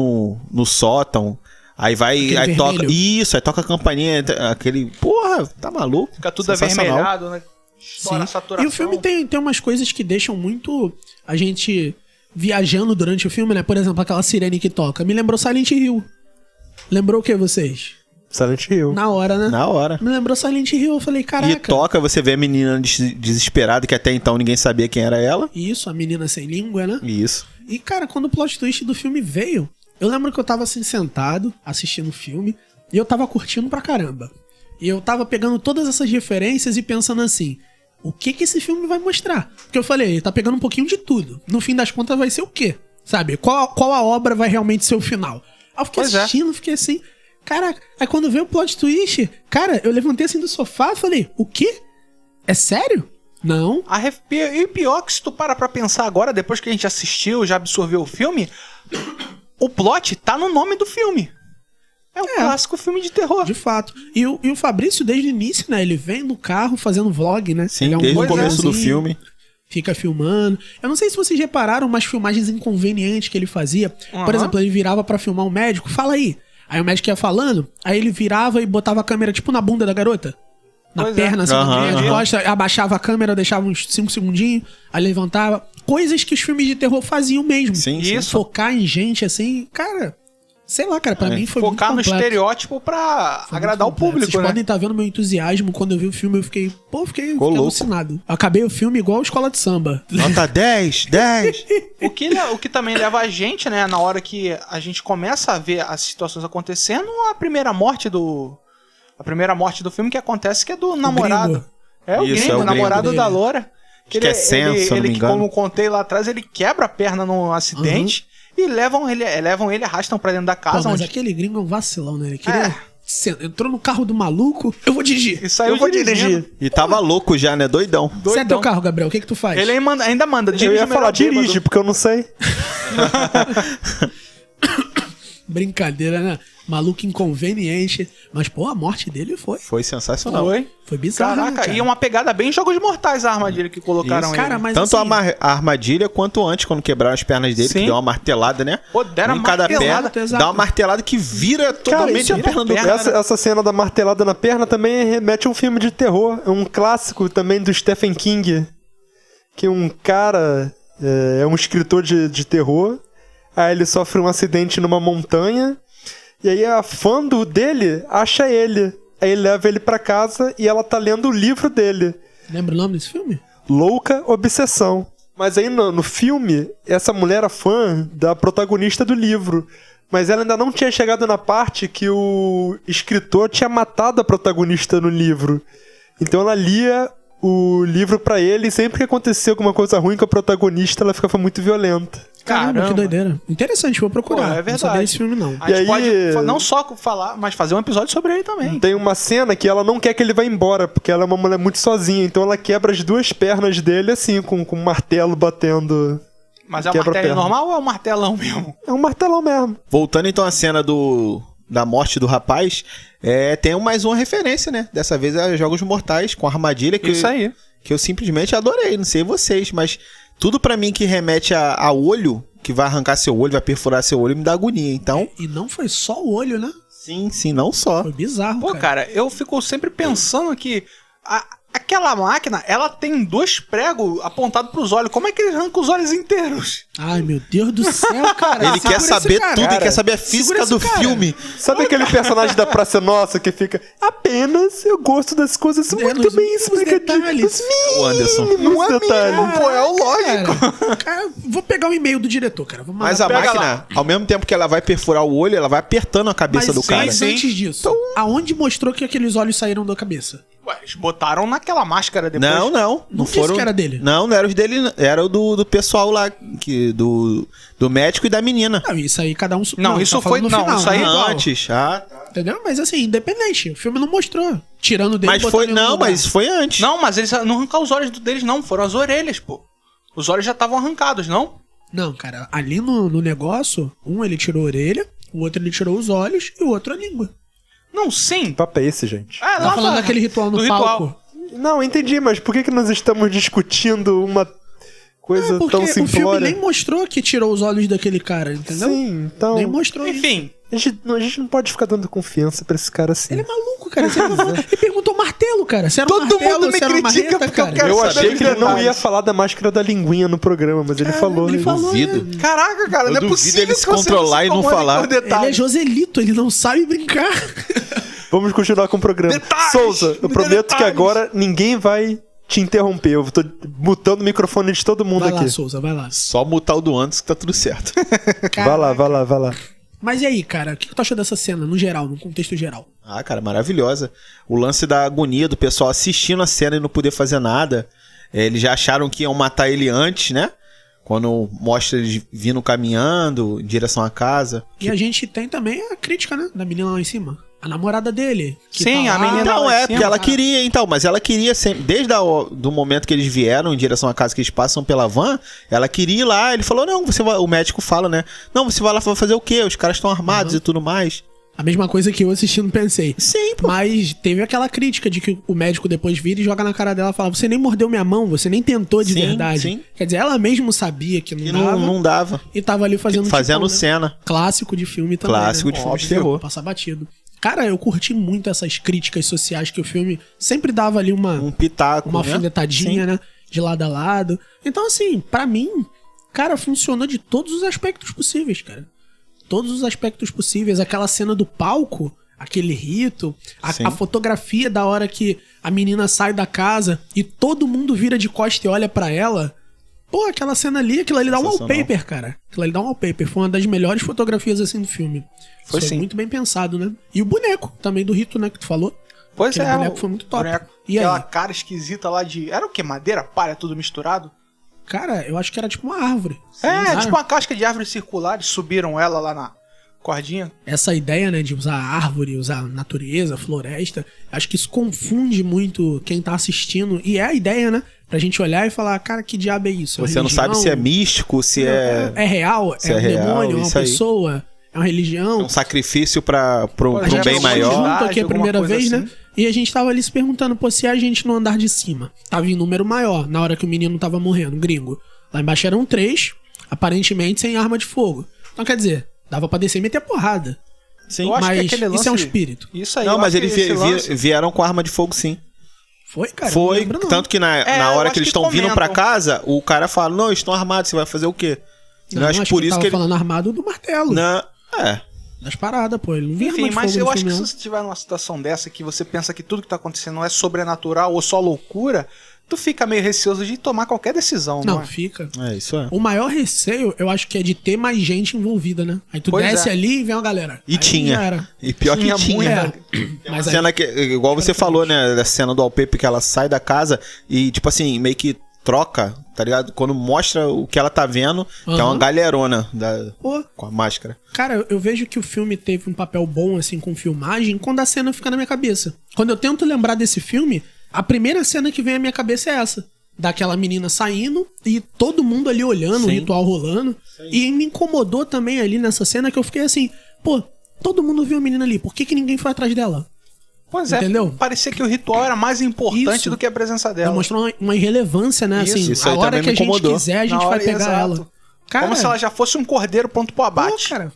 no sótão. Aí vai, Aquele aí toca. vermelho. Isso, aí toca a campainha, aquele. Porra, tá maluco? Fica tudo Sensacional. avermelhado, né? Estoura a Sim. saturação. E o filme tem umas coisas que deixam muito a gente viajando durante o filme, né? Por exemplo, aquela sirene que toca. Me lembrou Silent Hill. Lembrou o que, vocês? Silent Hill. Na hora, né? Na hora. Me lembrou Silent Hill. Eu falei, caraca. E toca, você vê a menina desesperada, que até então ninguém sabia quem era ela. Isso, a menina sem língua, né? Isso. E, cara, quando o plot twist do filme veio, eu lembro que eu tava assim, sentado, assistindo o filme, e eu tava curtindo pra caramba. E eu tava pegando todas essas referências e pensando assim, o que esse filme vai mostrar? Porque eu falei, ele tá pegando um pouquinho de tudo. No fim das contas vai ser o quê? Sabe? Qual a obra vai realmente ser o final? Aí eu fiquei Pois é. assistindo, fiquei assim, caraca. Aí quando veio o plot twist, cara, eu levantei assim do sofá e falei, o quê? É sério? Não. E pior que se tu para pra pensar agora, depois que a gente assistiu, já absorveu o filme, o plot tá no nome do filme. É um clássico filme de terror. De fato. E o Fabrício, desde o início, né? Ele vem no carro fazendo vlog, né? Sim, Ele é um desde o vloggerzinho, começo do filme. Fica filmando. Eu não sei se vocês repararam umas filmagens inconvenientes que ele fazia. Por exemplo, ele virava pra filmar um médico. Fala aí. Aí o médico ia falando, aí ele virava e botava a câmera tipo na bunda da garota. Na Pois é. perna, assim, Aham, de aham. costa, abaixava a câmera, deixava uns 5 segundinhos, aí levantava. Coisas que os filmes de terror faziam mesmo. Sim, sim. Isso. Focar em gente assim, cara... Sei lá, cara, pra mim foi muito Focar no complexo. estereótipo pra Foi agradar o muito complexo. público, Vocês né? podem estar vendo meu entusiasmo. Quando eu vi o filme, eu fiquei fiquei louco. alucinado. Eu acabei o filme igual Escola de Samba. Nota 10, 10. O que também leva a gente, né, na hora que a gente começa a ver as situações acontecendo, a primeira morte do filme que acontece, que é do namorado. gringo. É o Isso, gringo, é o o namorado gringo da dele. loura. Que é Sam, se eu não me engano. Como contei lá atrás, ele quebra a perna num acidente e levam ele, arrastam pra dentro da Pô, casa. mas onde... aquele gringo é um vacilão, né? Ele queria... Entrou no carro do maluco, eu vou dirigir. E saiu dirigindo. E tava louco já, né? Doidão. Você é teu carro, Gabriel, o que tu faz? Ele ainda manda, Eu dirige ia falar, melhor dirige, bêbado. porque eu não sei. Brincadeira, né? Maluco inconveniente. Mas, pô, a morte dele foi Foi sensacional. Foi. bizarra, né, Caraca, cara? e é uma pegada bem Jogos Mortais a armadilha que colocaram Isso. ele. Cara, mas Tanto assim, a armadilha quanto antes, quando quebraram as pernas dele, Sim. que deu uma martelada, né? Pô, deram Um em cada martelada, perna, exato. dá uma martelada que vira totalmente isso a perna do vira cara. Essa cena da martelada na perna também remete a um filme de terror. É um clássico também do Stephen King. Que um cara é um escritor de terror. Aí ele sofre um acidente numa montanha. E aí a fã dele acha ele. Aí ele leva ele pra casa e ela tá lendo o livro dele. Lembra o nome desse filme? Louca Obsessão. Mas aí no filme, essa mulher era fã da protagonista do livro. Mas ela ainda não tinha chegado na parte que o escritor tinha matado a protagonista no livro. Então ela lia o livro pra ele e sempre que acontecia alguma coisa ruim com a protagonista, ela ficava muito violenta. Caramba, Caramba. que doideira. Interessante, vou procurar. Pô, é Não verdade. sabia desse filme, não. A gente E aí- pode não só falar, mas fazer um episódio sobre ele também. Tem uma cena que ela não quer que ele vá embora, porque ela é uma mulher muito sozinha. Então ela quebra as duas pernas dele assim, com um martelo batendo. Mas é um Quebra a martelo perna. normal ou é um martelão mesmo? É um martelão mesmo. Voltando então à cena da morte do rapaz, tem mais uma referência, né? Dessa vez é Jogos Mortais, com armadilha, Isso aí. que eu simplesmente adorei. Não sei vocês, mas tudo pra mim que remete a olho, que vai arrancar seu olho, vai perfurar seu olho, me dá agonia. Então, E não foi só o olho, né? sim, não só. Foi bizarro, Pô, cara, eu fico sempre pensando que aquela máquina, ela tem 2 pregos apontados pros olhos. Como é que ele arranca os olhos inteiros? Ai, meu Deus do céu, cara. Ele quer Segura saber esse cara. tudo, ele Cara, quer saber a física segura do esse cara. filme. Sabe aquele personagem da Praça Nossa que fica apenas eu gosto das coisas muito nos bem mínimos explicadinhas. detalhes. O Anderson. Mínimos detalhes. Pô, é o lógico. Cara, vou pegar o e-mail do diretor, cara. Vou mandar Mas a pra- Pega máquina, ao mesmo tempo que ela vai perfurar o olho, ela vai apertando a cabeça Mas do cara. Mas antes disso, aonde mostrou que aqueles olhos saíram da cabeça? Ué, eles botaram naquela máscara depois. Não. Não Não disse foram. que era dele. Não era os dele, era o do pessoal lá, do médico e da menina. Não, isso aí cada um... Não, isso tá falando foi- no não, final, isso aí- né? igual. Antes, Entendeu? Mas assim, independente. O filme não mostrou. Tirando dele Mas e foi, botando ele no não, lugar. mas foi antes. Não, mas eles não arrancaram os olhos deles, não. Foram as orelhas, pô. Os olhos já estavam arrancados, não? Não, cara, ali no negócio, um ele tirou a orelha, o outro ele tirou os olhos e o outro a língua. Não, sim. Que papo é esse, gente? Ah, Tá falando daquele ritual no do palco. Não, entendi, mas por que nós estamos discutindo uma coisa Porque tão o filme simplória? nem mostrou que tirou os olhos daquele cara, entendeu? Sim, então... Nem mostrou isso. Enfim, A gente não pode ficar dando confiança pra esse cara assim. Ele é maluco, cara. Ele perguntou martelo, cara. Se era um Todo martelo, mundo me se era uma critica marreta, porque eu cara. quero Eu saber achei dos que ele não detalhes. ia falar da máscara da linguinha no programa, mas ele falou. Ele falou, Duvido. né? caraca, cara, Eu não é duvido possível ele se que você controlar se e não incomode falar. com Ele é detalhes. Joselito, ele não sabe brincar. Vamos continuar com o programa. Detalhes, Souza, eu prometo que detalhes. agora ninguém vai te interromper. Eu tô mutando o microfone de todo mundo Vai lá, aqui. Souza, vai lá. Só mutar o do Anderson que tá tudo certo. Vai lá. Mas e aí, cara? O que tu achou dessa cena, no geral, no contexto geral? Ah, cara, maravilhosa. O lance da agonia do pessoal assistindo a cena e não poder fazer nada. Eles já acharam que iam matar ele antes, né? Quando mostra eles vindo caminhando em direção à casa. E a gente tem também a crítica, né? Da menina lá em cima. A namorada dele. que Sim, tá a lá. menina Então, lá em porque cima, ela cara. queria, então, mas ela queria sempre, desde do momento que eles vieram em direção à casa, que eles passam pela van, ela queria ir lá, ele falou, não, você vai, o médico fala, né, não, você vai lá fazer o quê? Os caras estão armados e tudo mais. A mesma coisa que eu assistindo pensei. Sim, pô. Mas teve aquela crítica de que o médico depois vira e joga na cara dela e fala: você nem mordeu minha mão, você nem tentou de Sim, verdade. sim. Quer dizer, ela mesmo sabia que E não dava. não dava. E tava ali fazendo Fazendo tipão, né? cena. Clássico de filme também. Clássico né? de filme de Óbvio, terror. Passar batido. Cara, eu curti muito essas críticas sociais que o filme sempre dava ali Um pitaco, uma né? alfinetadinha, Sim. né? De lado a lado. Então, assim, pra mim, cara, funcionou de todos os aspectos possíveis, cara. Todos os aspectos possíveis. Aquela cena do palco, aquele rito, Sim. a fotografia da hora que a menina sai da casa e todo mundo vira de costa e olha pra ela. Pô, aquela cena ali, aquilo ali dá um Sensacional. wallpaper, cara. Aquilo ali dá um wallpaper. Foi uma das melhores fotografias, assim, do filme. Foi sim. muito bem pensado, né? E o boneco também do rito, né, que tu falou. Pois Aquele é, boneco o foi muito top. boneco. E aí? Aquela cara esquisita lá de... Era o quê? Madeira, palha, tudo misturado? Cara, eu acho que era tipo uma árvore. É, Usaram tipo uma casca de árvore circular. Eles subiram ela lá na cordinha. Essa ideia, né, de usar árvore, usar natureza, floresta, acho que isso confunde muito quem tá assistindo. E é a ideia, né? Pra gente olhar e falar, cara, que diabo é isso? É uma Você não sabe se é místico, se é real? se É um é real, demônio? É uma isso aí. pessoa? É uma religião? um sacrifício pra um A A gente gente bem chegou maior. junto aqui a alguma primeira coisa vez, assim. né? E a gente tava ali se perguntando, pô, se a gente no andar de cima tava em número maior, na hora que o menino tava morrendo, gringo. Lá embaixo eram 3, aparentemente sem arma de fogo. Então, quer dizer, dava pra descer e meter porrada. Sim. Eu acho que Mas aquele lance... isso é um espírito. Isso aí. Não, eu mas acho eles que esse lance- vieram com arma de fogo, sim. Foi, cara? Não Foi, lembro, não. tanto que na eu hora acho que eles que estão vindo pra comentam. casa, o cara fala, não, eles estão armados, você vai fazer o quê? Não, eu acho que por isso tava que ele... falando armado do martelo. Não, Das paradas, pô. Ele não vinha Enfim, arma de mas fogo eu no acho que filme, se você tiver numa situação dessa que você pensa que tudo que tá acontecendo é sobrenatural ou só loucura, tu fica meio receoso de tomar qualquer decisão, não. não Não, é? fica. é isso é. O maior receio, eu acho que é de ter mais gente envolvida, né? Aí tu Pois desce é. ali e vem uma galera. E Aí tinha. já era. E pior Tinha que tinha. muita- É. Uma Mas aí, cena que, igual você falou, né, da cena do wallpaper que ela sai da casa e, tipo assim, meio que troca, tá ligado? Quando mostra o que ela tá vendo, que é uma Aham. galerona pô, com a máscara. cara, eu vejo que o filme teve um papel bom, assim, com filmagem, quando a cena fica na minha cabeça. Quando eu tento lembrar desse filme, a primeira cena que vem à minha cabeça é essa. Daquela menina saindo e todo mundo ali olhando, o Sim. ritual rolando. E me incomodou também ali nessa cena que eu fiquei assim, pô, todo mundo viu a menina ali, por que ninguém foi atrás dela? Pois é, Entendeu? parecia que o ritual era mais importante Isso. do que a presença dela. Mostrou uma irrelevância, né? Isso, Assim, isso a aí hora também que me a gente incomodou. quiser, a gente Na vai hora, pegar exato. ela. Cara, Como se ela já fosse um cordeiro pronto pro pô, abate. cara,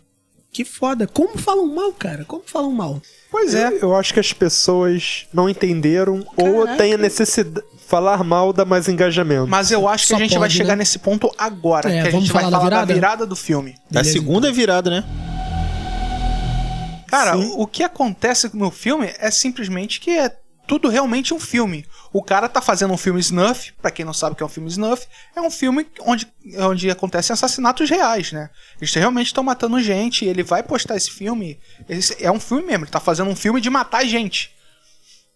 que foda. Como falam mal, cara? Como falam mal? Pois é. Eu acho que as pessoas não entenderam ou Caraca. têm a necessidade. Falar mal dá mais engajamento. Mas eu acho que Só a gente vai pode, chegar né? nesse ponto agora. É, que a vamos gente vai falar da falar da virada? virada do filme. É a Beleza, segunda virada, né? Cara, Sim. o que acontece no filme é simplesmente que é tudo realmente um filme. O cara tá fazendo um filme snuff, pra quem não sabe o que é um filme snuff, é um filme onde acontecem assassinatos reais, né? Eles realmente estão matando gente e ele vai postar esse filme. É um filme mesmo, ele tá fazendo um filme de matar gente.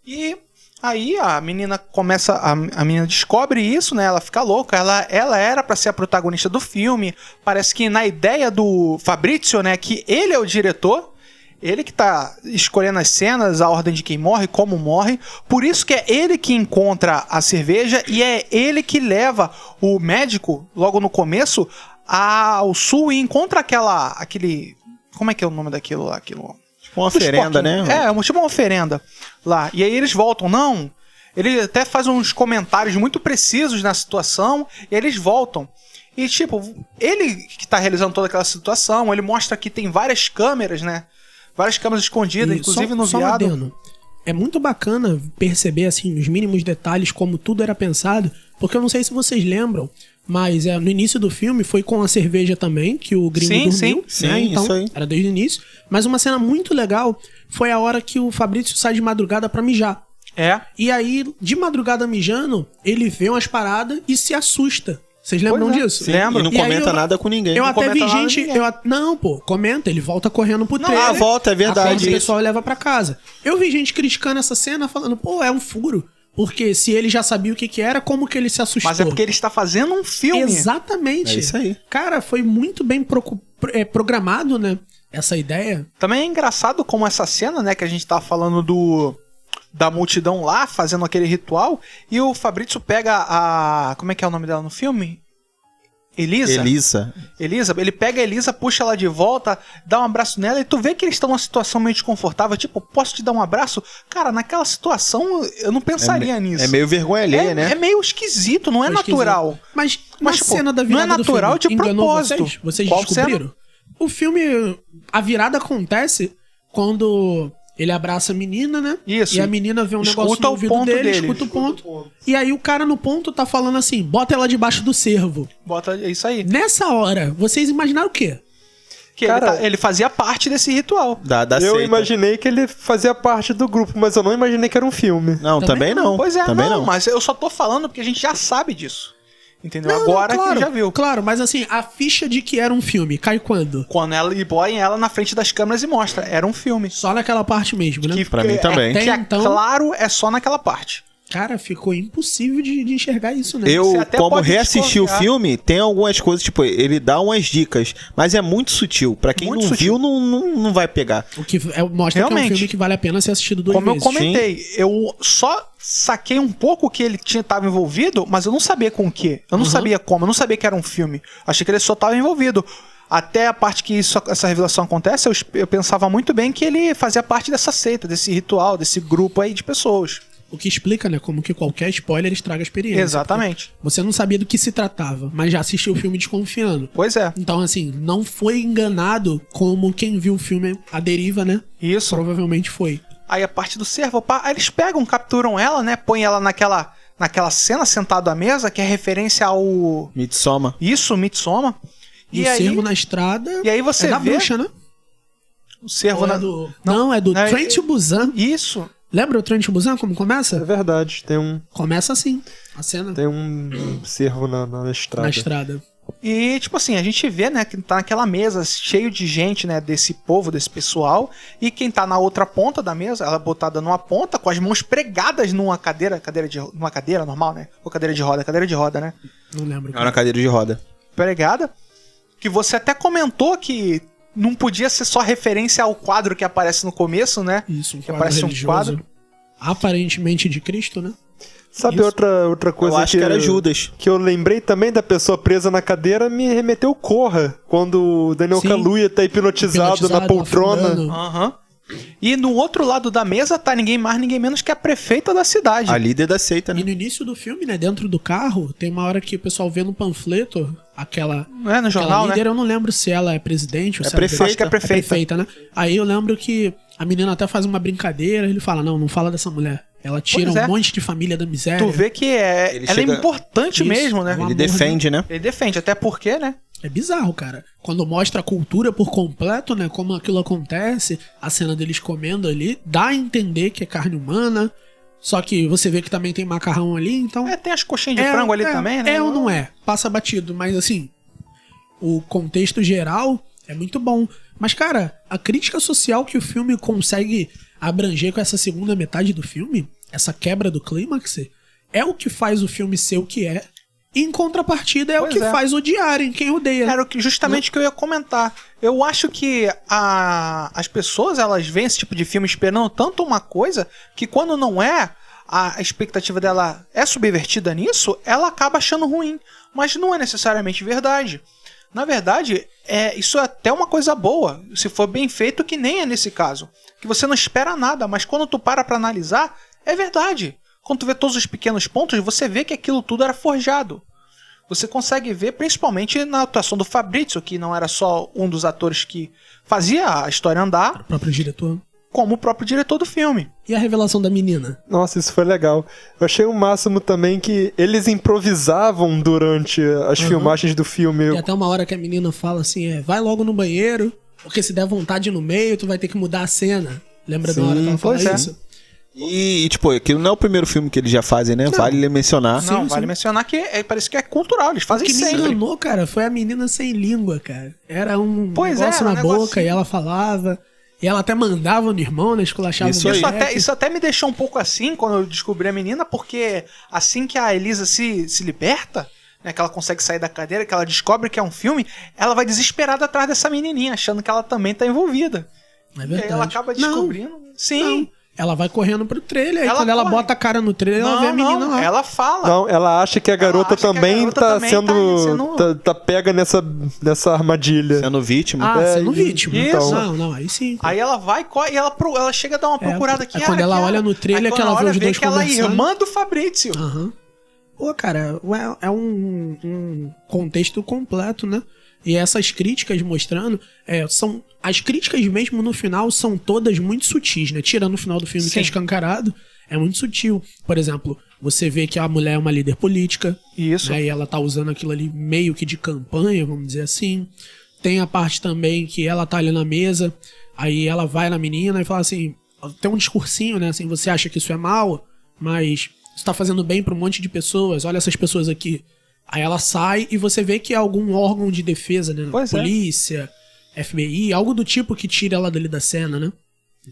E aí a menina começa, a menina descobre isso, né? Ela fica louca, ela era pra ser a protagonista do filme. Parece que na ideia do Fabrizio, né, que ele é o diretor, ele que tá escolhendo as cenas, a ordem de quem morre, como morre. Por isso que é ele que encontra a cerveja e é ele que leva o médico, logo no começo, ao sul e encontra aquele... Como é que é o nome daquilo lá? Tipo uma oferenda, né? Tipo uma oferenda lá. E aí eles voltam. Não, ele até faz uns comentários muito precisos na situação e eles voltam. E tipo, ele que tá realizando toda aquela situação, ele mostra que tem várias câmeras, né? Várias câmeras escondidas, E inclusive no só um viado. adendo. É muito bacana perceber, assim, os mínimos detalhes, como tudo era pensado, porque eu não sei se vocês lembram, mas no início do filme foi com a cerveja também, que o gringo dormiu. sim, né? sim, Então, isso aí. era desde o início. Mas uma cena muito legal foi a hora que o Fabrício sai de madrugada pra mijar. É. E aí, de madrugada mijando, ele vê umas paradas e se assusta. Vocês lembram Pois é. disso? Sim, Lembro. e não E aí comenta eu- nada com ninguém. Eu Não até comenta vi nada gente... ninguém. Não, pô, comenta, ele volta correndo pro trailer. volta, é verdade. Acorda o pessoal leva pra casa. Eu vi gente criticando essa cena, falando, pô, é um furo. Porque se ele já sabia o que era, como que ele se assustou? Mas é porque ele está fazendo um filme. Exatamente. É isso aí. Cara, foi muito bem programado, né? Essa ideia. Também é engraçado como essa cena, né, que a gente tava falando da multidão lá, fazendo aquele ritual, e o Fabrício pega a... Como é que é o nome dela no filme? Elisa, ele pega a Elisa, puxa ela de volta, dá um abraço nela, e tu vê que eles estão numa situação meio desconfortável, tipo, posso te dar um abraço? Cara, naquela situação eu não pensaria nisso. É meio vergonha alheia, né? É meio esquisito, não é Foi natural. esquisito. Mas na tipo, cena da não virada é natural do filme, de enganou propósito. vocês? Vocês Qual descobriram? O filme, a virada acontece quando ele abraça a menina, né? Isso. E a menina vê um negócio Escuta no o ouvido ponto dele, dele. escuta o ponto. E aí o cara no ponto tá falando assim, bota ela debaixo do cervo. Bota isso aí. Nessa hora, vocês imaginaram o quê? Que Cara, ele fazia parte desse ritual. Da Eu seita. imaginei que ele fazia parte do grupo, mas eu não imaginei que era um filme. Não, também não. Pois é, também não, mas eu só tô falando porque a gente já sabe disso. Entendeu? Agora claro, que já viu. Claro, mas assim, a ficha de que era um filme cai quando? Quando ela põe ela na frente das câmeras e mostra. Era um filme. Só naquela parte mesmo, né? Que Pra mim também. Que é Então- claro, é só naquela parte. Cara, ficou impossível de enxergar isso, né? Você Eu, até como pode reassisti o desconfiar. filme, tem algumas coisas, tipo, ele dá umas dicas, mas é muito sutil. Pra quem Muito não sutil. viu, não vai pegar. O que mostra que é um Realmente. filme que vale a pena ser assistido duas Como vezes. eu comentei, eu só saquei um pouco que ele tava envolvido, mas eu não sabia com o quê. Eu não sabia como, eu não sabia que era um filme. Achei que ele só tava envolvido. Até a parte que essa revelação acontece, eu pensava muito bem que ele fazia parte dessa seita, desse ritual, desse grupo aí de pessoas. O que explica, né, como que qualquer spoiler estraga a experiência. Exatamente. Porque você não sabia do que se tratava, mas já assistiu o filme desconfiando. Pois é. Então, assim, não foi enganado como quem viu o filme A Deriva, né? Isso. Provavelmente foi. Aí a parte do servo, pá, aí eles pegam, capturam ela, né? Põem ela naquela cena sentado à mesa, que é referência ao... Midsommar. Isso, Midsommar. E o aí, cervo na estrada e aí você é da vê- bruxa, né? o servo Ou na... é do... Não, é do não, Train to Busan. Isso. Lembra o Train to Busan como É começa? verdade, Começa assim, a cena. tem um cervo na estrada. Na estrada. E, tipo assim, a gente vê, né, que tá naquela mesa cheio de gente, né, desse povo, desse pessoal, e quem tá na outra ponta da mesa, ela botada numa ponta, com as mãos pregadas numa numa cadeira normal, né, ou cadeira de roda, né, Não lembro. É na cadeira de roda. pregada, que você até comentou que não podia ser só referência ao quadro que aparece no começo, né, Isso, um que quadro parece um religioso. quadro. Aparentemente de Cristo, né? Sabe Isso. outra coisa Eu acho que era Judas. que eu lembrei também da pessoa presa na cadeira, me remeteu Corra, quando o Daniel Sim. Kaluuya tá hipnotizado na poltrona. afundando. Aham. E no outro lado da mesa tá ninguém mais, ninguém menos que a prefeita da cidade. A líder da seita, E né? no início do filme, né, dentro do carro, tem uma hora que o pessoal vê no panfleto aquela, Não é no jornal, aquela líder, né? eu não lembro se ela é presidente ou É se ela prefeita. Acho que é prefeita. né? Aí eu lembro que a menina até faz uma brincadeira, ele fala, não fala dessa mulher. Ela tira Pois um é. monte de família da miséria. Tu vê que Ele ela chega- é importante Isso. mesmo, né? Um Ele amor, defende, né? Ele defende, até porque, né? É bizarro, cara. Quando mostra a cultura por completo, né? Como aquilo acontece, a cena deles comendo ali, dá a entender que é carne humana. Só que você vê que também tem macarrão ali, então. Tem as coxinhas de frango ali também, né? É ou não é? Passa batido, mas assim, o contexto geral é muito bom. Mas, cara, a crítica social que o filme consegue abranger com essa segunda metade do filme, essa quebra do clímax, é o que faz o filme ser o que é. E, em contrapartida, é Pois o que é. faz odiarem quem odeia. Era justamente o que eu ia comentar. Eu acho que as pessoas, elas veem esse tipo de filme esperando tanto uma coisa, que quando não é, a expectativa dela é subvertida nisso, ela acaba achando ruim. Mas não é necessariamente verdade. Na verdade, isso é até uma coisa boa, se for bem feito, que nem é nesse caso. Que você não espera nada, mas quando tu para pra analisar, é verdade. Quando tu vê todos os pequenos pontos, você vê que aquilo tudo era forjado. Você consegue ver, principalmente na atuação do Fabrizio, que não era só um dos atores que fazia a história andar, O próprio diretor. como o próprio diretor do filme. E a revelação da menina? Nossa, isso foi legal. Eu achei o máximo também que eles improvisavam durante as filmagens do filme. E até uma hora que a menina fala assim, vai logo no banheiro, porque se der vontade no meio, tu vai ter que mudar a cena. Lembra da hora que ela fala pois é. isso? E, tipo, aquilo não é o primeiro filme que eles já fazem, né? Vale mencionar. Não, vale mencionar que parece que é cultural, eles O fazem que me sempre. enganou, cara, foi a menina sem língua, cara. Era um Pois negócio era um na boca negocinho. e ela falava. E ela até mandava no irmão, né? Esculachava Isso o aí. moleque. Isso até me deixou um pouco assim quando eu descobri a menina, porque assim que a Elisa se liberta, né, que ela consegue sair da cadeira, que ela descobre que é um filme, ela vai desesperada atrás dessa menininha, achando que ela também tá envolvida. É E aí verdade. ela acaba descobrindo. Sim. Não. Ela vai correndo pro trailer, aí Ela quando ela corre. bota a cara no trailer, ela vê a menina lá. Ela fala. Não, ela acha que a garota acha que a também garota tá também sendo. Tá pega nessa armadilha. Sendo vítima. Ah, É, sendo vítima. isso. Não, aí sim. Aí ela vai corre, e ela chega a dar uma procurada aqui. é quando ela olha no trailer que ela vê os dois que ela é conversando. irmã do Fabrizio. Aham. Pô, cara, é um contexto completo, né? E essas críticas mostrando, são as críticas mesmo no final são todas muito sutis, né? Tirando o final do filme que é Sim. escancarado, é muito sutil. Por exemplo, você vê que a mulher é uma líder política, Isso. né? E ela tá usando aquilo ali meio que de campanha, vamos dizer assim. Tem a parte também que ela tá ali na mesa, aí ela vai na menina e fala assim, tem um discursinho, né? Assim, você acha que isso é mal, mas isso tá fazendo bem pra um monte de pessoas, olha essas pessoas aqui. Aí ela sai e você vê que é algum órgão de defesa, né? Pois é. Polícia, FBI, algo do tipo que tira ela dali da cena, né?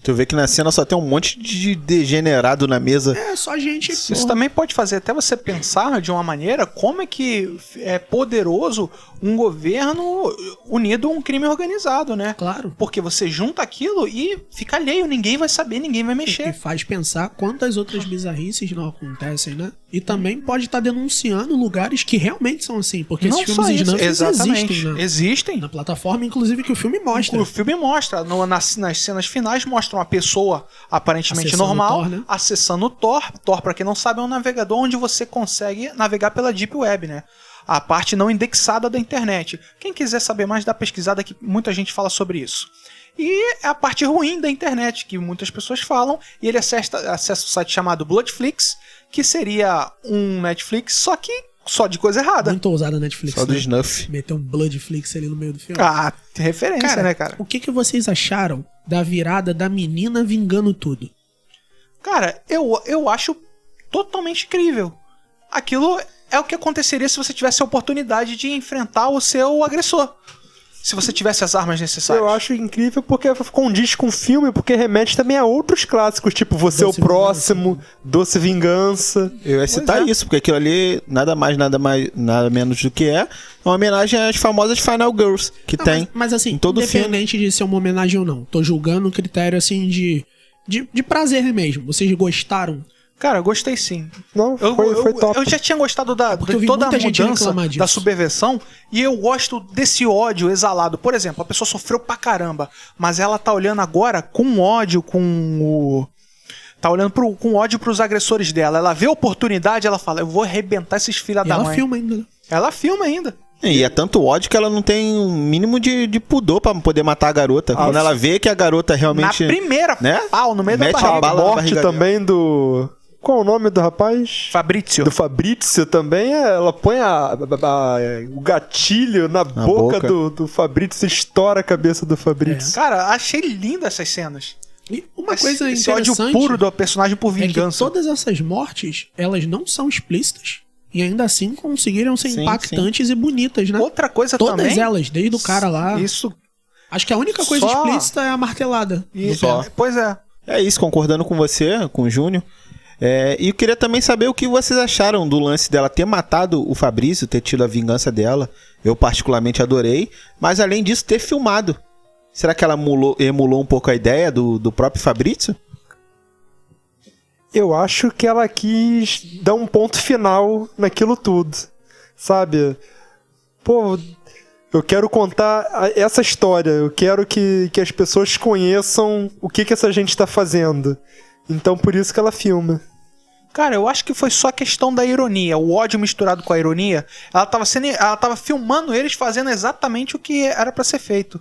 Tu vê que na cena só tem um monte de degenerado na mesa. É, só gente... Isso também pode fazer até você pensar de uma maneira como é que é poderoso um governo unido a um crime organizado, né? Claro. Porque você junta aquilo e fica alheio, ninguém vai saber, ninguém vai E mexer. faz pensar quantas outras bizarrices não acontecem, né? E também pode estar denunciando lugares que realmente são assim, porque Não esses só filmes isso, snuffs exatamente. existem, né? Existem. Na plataforma, inclusive, que o filme mostra. O filme mostra, nas cenas finais, mostra uma pessoa aparentemente Acessando normal, o Tor, né? acessando o Tor. Tor, pra quem não sabe, é um navegador onde você consegue navegar pela Deep Web, né? A parte não indexada da internet. Quem quiser saber mais, dá pesquisada que muita gente fala sobre isso. E é a parte ruim da internet, que muitas pessoas falam, e ele acessa o site chamado Bloodflix, que seria um Netflix, só de coisa errada. Muito ousada a Netflix, Só do né? Snuff. Meter um Bloodflix ali no meio do filme. Ah, referência, né, cara? O que vocês acharam da virada da menina vingando tudo? Cara, eu acho totalmente incrível. Aquilo é o que aconteceria se você tivesse a oportunidade de enfrentar o seu agressor. Se você tivesse as armas necessárias. Eu acho incrível porque condiz com o filme, porque remete também a outros clássicos, tipo Você é o Doce Próximo, Doce Vingança. Eu ia citar isso, porque aquilo ali, nada menos do que é uma homenagem às famosas Final Girls, que Não, tem mas assim, em todo filme. independente de ser uma homenagem ou não, tô julgando o critério assim de prazer mesmo. Vocês gostaram? Cara, eu gostei sim. Não, foi top. Eu já tinha gostado porque eu de vi toda a muita gente mudança reclamar disso. da subversão e eu gosto desse ódio exalado. Por exemplo, a pessoa sofreu pra caramba, mas ela tá olhando agora com ódio, tá olhando com ódio pros agressores dela. Ela vê a oportunidade, ela fala, eu vou arrebentar esses filha E da ela mãe. filma ainda, né? Ela filma ainda. E é tanto ódio que ela não tem um mínimo de pudor pra poder matar a garota. Quando ela vê que a garota realmente... Na primeira, né? pau, no meio Mete da a barriga. bala na Morte barriga também do... Qual o nome do rapaz? Fabrício. Do Fabrício também, ela põe o gatilho na boca boca. do Fabrício, estoura a cabeça do Fabrício. Cara, achei linda essas cenas. E uma coisa Esse ódio interessante puro do personagem por é que vingança. todas essas mortes, elas não são explícitas. E ainda assim conseguiram ser Sim, impactantes e bonitas, né? Outra coisa Todas também... elas, desde o cara lá. Isso. Acho que a única coisa Só- explícita é a martelada. Só. Pois é. É isso, concordando com você, com o Júnior. E eu queria também saber o que vocês acharam do lance dela ter matado o Fabrício, ter tido a vingança dela. Eu particularmente adorei. Mas além disso, ter filmado. Será que ela emulou um pouco a ideia do próprio Fabrício? Eu acho que ela quis dar um ponto final naquilo tudo, sabe? Pô, Eu quero contar essa história. Eu quero que as pessoas conheçam o que essa gente tá fazendo. Então, por isso que ela filma. Cara, eu acho que foi só questão da ironia, o ódio misturado com a ironia. Ela tava filmando eles fazendo exatamente o que era pra ser feito.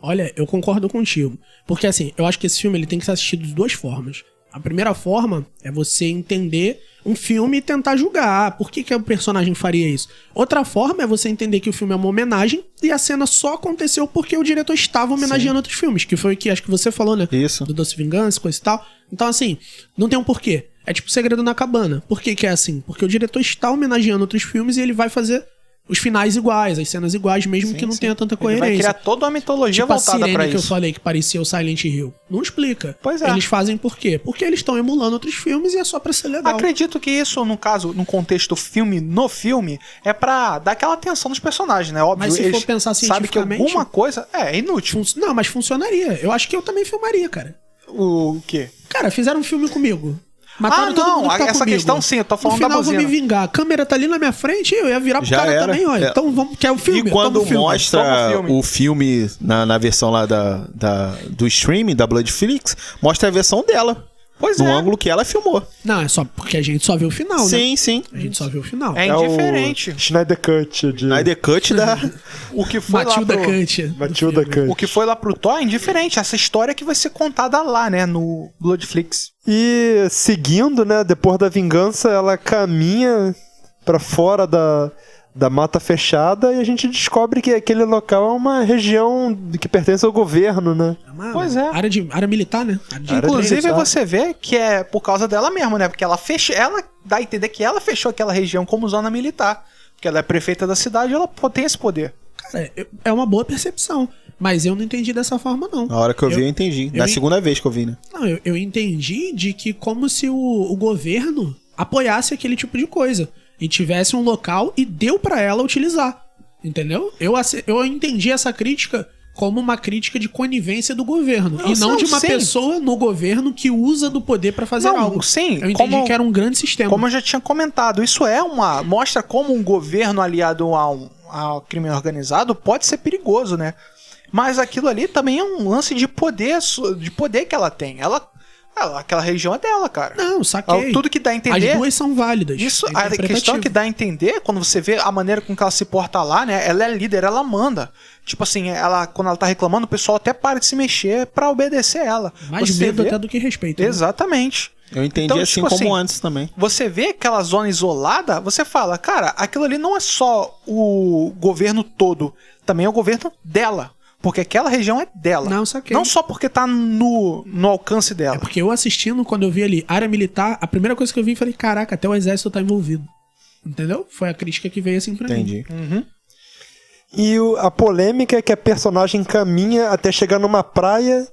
Olha, eu concordo contigo. Porque assim, eu acho que esse filme ele tem que ser assistido de duas formas. A primeira forma é você entender um filme e tentar julgar. Por que o personagem faria isso? Outra forma é você entender que o filme é uma homenagem e a cena só aconteceu porque o diretor estava homenageando outros filmes. Que foi o que acho que você falou, né? Isso. Do Doce Vingança, coisa e tal. Então assim, não tem um porquê. É tipo Segredo na Cabana. Por que é assim? Porque o diretor está homenageando outros filmes e ele vai fazer os finais iguais, as cenas iguais, mesmo que não tenha tanta coerência. Ele vai criar toda uma mitologia tipo voltada a pra sirene que isso. eu falei que parecia o Silent Hill. Não explica. Pois é. Eles fazem por quê? Porque eles estão emulando outros filmes e é só pra ser legal. Acredito que isso, no caso, no contexto no filme, é pra dar aquela atenção nos personagens, né? Óbvio, Mas se eles for pensar sabem que cientificamente... alguma coisa é inútil. Não, mas funcionaria. Eu acho que eu também filmaria, cara. O quê? Cara, fizeram um filme comigo. Mataram todo mundo que tá essa comigo. questão sim, eu tô falando no final da eu vou me buzina. vingar. A câmera tá ali na minha frente, eu ia virar pro Já cara era. também, olha. É. Então vamos, quer o filme? E quando Toma o filme. mostra Toma o o filme na versão lá do streaming, da Bloodflix, mostra a versão dela. Pois no é. ângulo que ela filmou. Não, é só porque a gente só vê o final, né? Sim, sim. A gente só vê o final. É É indiferente. o Schneider Cut de Snyder Cut da... O que foi Matilda lá pro... Cut. Matilda Cut. O que foi lá pro Thor é indiferente. Essa história que vai ser contada lá, né? No Bloodflix. E seguindo, né, depois da vingança, ela caminha pra fora da mata fechada e a gente descobre que aquele local é uma região que pertence ao governo, né? Pois é. Área militar, né? Área de Inclusive, militar. você vê que é por causa dela mesmo, né? Porque ela dá a entender que ela fechou aquela região como zona militar. Porque ela é prefeita da cidade e ela tem esse poder. Cara, é uma boa percepção. Mas eu não entendi dessa forma, não. Na hora que eu vi, eu entendi. Na segunda vez que eu vi, né? Não, eu entendi de que como se o governo apoiasse aquele tipo de coisa. E tivesse um local e deu pra ela utilizar. Entendeu? Eu entendi essa crítica como uma crítica de conivência do governo. E não de uma sim. pessoa no governo que usa do poder pra fazer Não, algo. sim, Eu entendi que era um grande sistema. Como eu já tinha comentado, isso mostra como um governo aliado ao crime organizado pode ser perigoso, né? Mas aquilo ali também é um lance de poder que ela tem. Aquela região é dela, cara. Não, saquei. Tudo que dá a entender... As duas são válidas. Isso, É a questão interpretativo. que dá a entender, quando você vê a maneira com que ela se porta lá, né? Ela é líder, ela manda. Tipo assim, quando ela tá reclamando, o pessoal até para de se mexer pra obedecer ela. Mais Você medo vê- até do que respeito. Né? Exatamente. Eu entendi Então, assim tipo como assim, antes também. Você vê aquela zona isolada, você fala, cara, aquilo ali não é só o governo todo, também é o governo dela. Porque aquela região é dela. Não, saquei. Não só porque tá no alcance dela. É porque eu assistindo, quando eu vi ali área militar, a primeira coisa que eu vi, falei, caraca, até o exército tá envolvido. Entendeu? Foi a crítica que veio assim pra mim. Entendi. E a polêmica é que a personagem caminha até chegar numa praia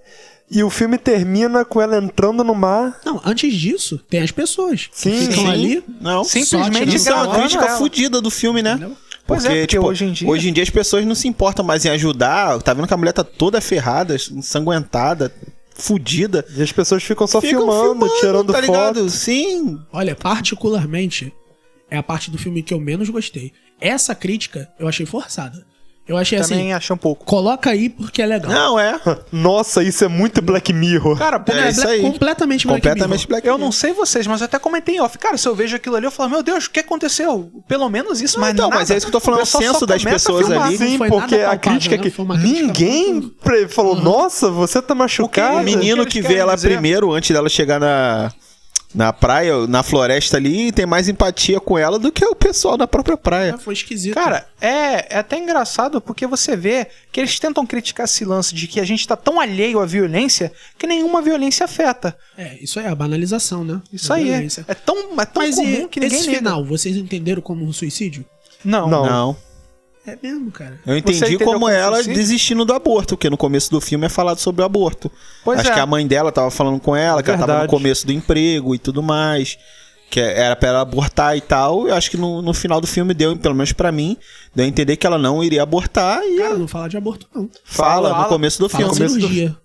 e o filme termina com ela entrando no mar. Não, antes disso, tem as pessoas que Sim, ficam sim. ali. Não, Simplesmente isso é uma gravando crítica ela. fodida do filme, né? Entendeu? Pois é, porque tipo, hoje em dia- as pessoas não se importam mais em ajudar. Tá vendo que a mulher tá toda ferrada, ensanguentada, fudida. E as pessoas ficam só Ficam filmando, tirando tá foto. ligado? Sim. Olha, particularmente, é a parte do filme que eu menos gostei. Essa crítica eu achei forçada. Eu achei Também assim, achei um pouco. coloca aí porque é legal. Não, é. Nossa, isso é muito Black Mirror. Cara, porque É isso aí. Completamente Black Completamente Mirror. Black eu Mirror. não sei vocês, mas eu até comentei em off. Cara, se eu vejo aquilo ali, eu falo, meu Deus, o que aconteceu? Pelo menos isso, mas então, nada. mas é isso que eu tô falando, O pessoal o senso só das começa a pessoas filmar. ali. Sim, foi porque nada a crítica palpável, né? que Foi uma crítica ninguém falou, nossa, você tá machucado. O menino eles que querem vê ela dizer? primeiro, antes dela chegar na praia, na floresta ali, tem mais empatia com ela do que o pessoal da própria praia. Foi esquisito. Cara, é até engraçado porque você vê que eles tentam criticar esse lance de que a gente tá tão alheio à violência que nenhuma violência afeta. isso aí é a banalização, né? Isso Da aí violência. é tão Mas comum que ninguém esse nega. final, vocês entenderam como um suicídio? Não. Não. Não. É mesmo, cara. Eu Você entendi entendeu como como ela suicídio? desistindo do aborto, porque no começo do filme é falado sobre o aborto. Pois Acho é. que a mãe dela tava falando com ela, que ela tava no Verdade. começo do emprego e tudo mais. Que era pra ela abortar e tal. Eu acho que no final do filme deu, pelo menos pra mim, deu a entender que ela não iria abortar e Cara, não fala de aborto, não. fala no fala. começo do Fala filme. cirurgia.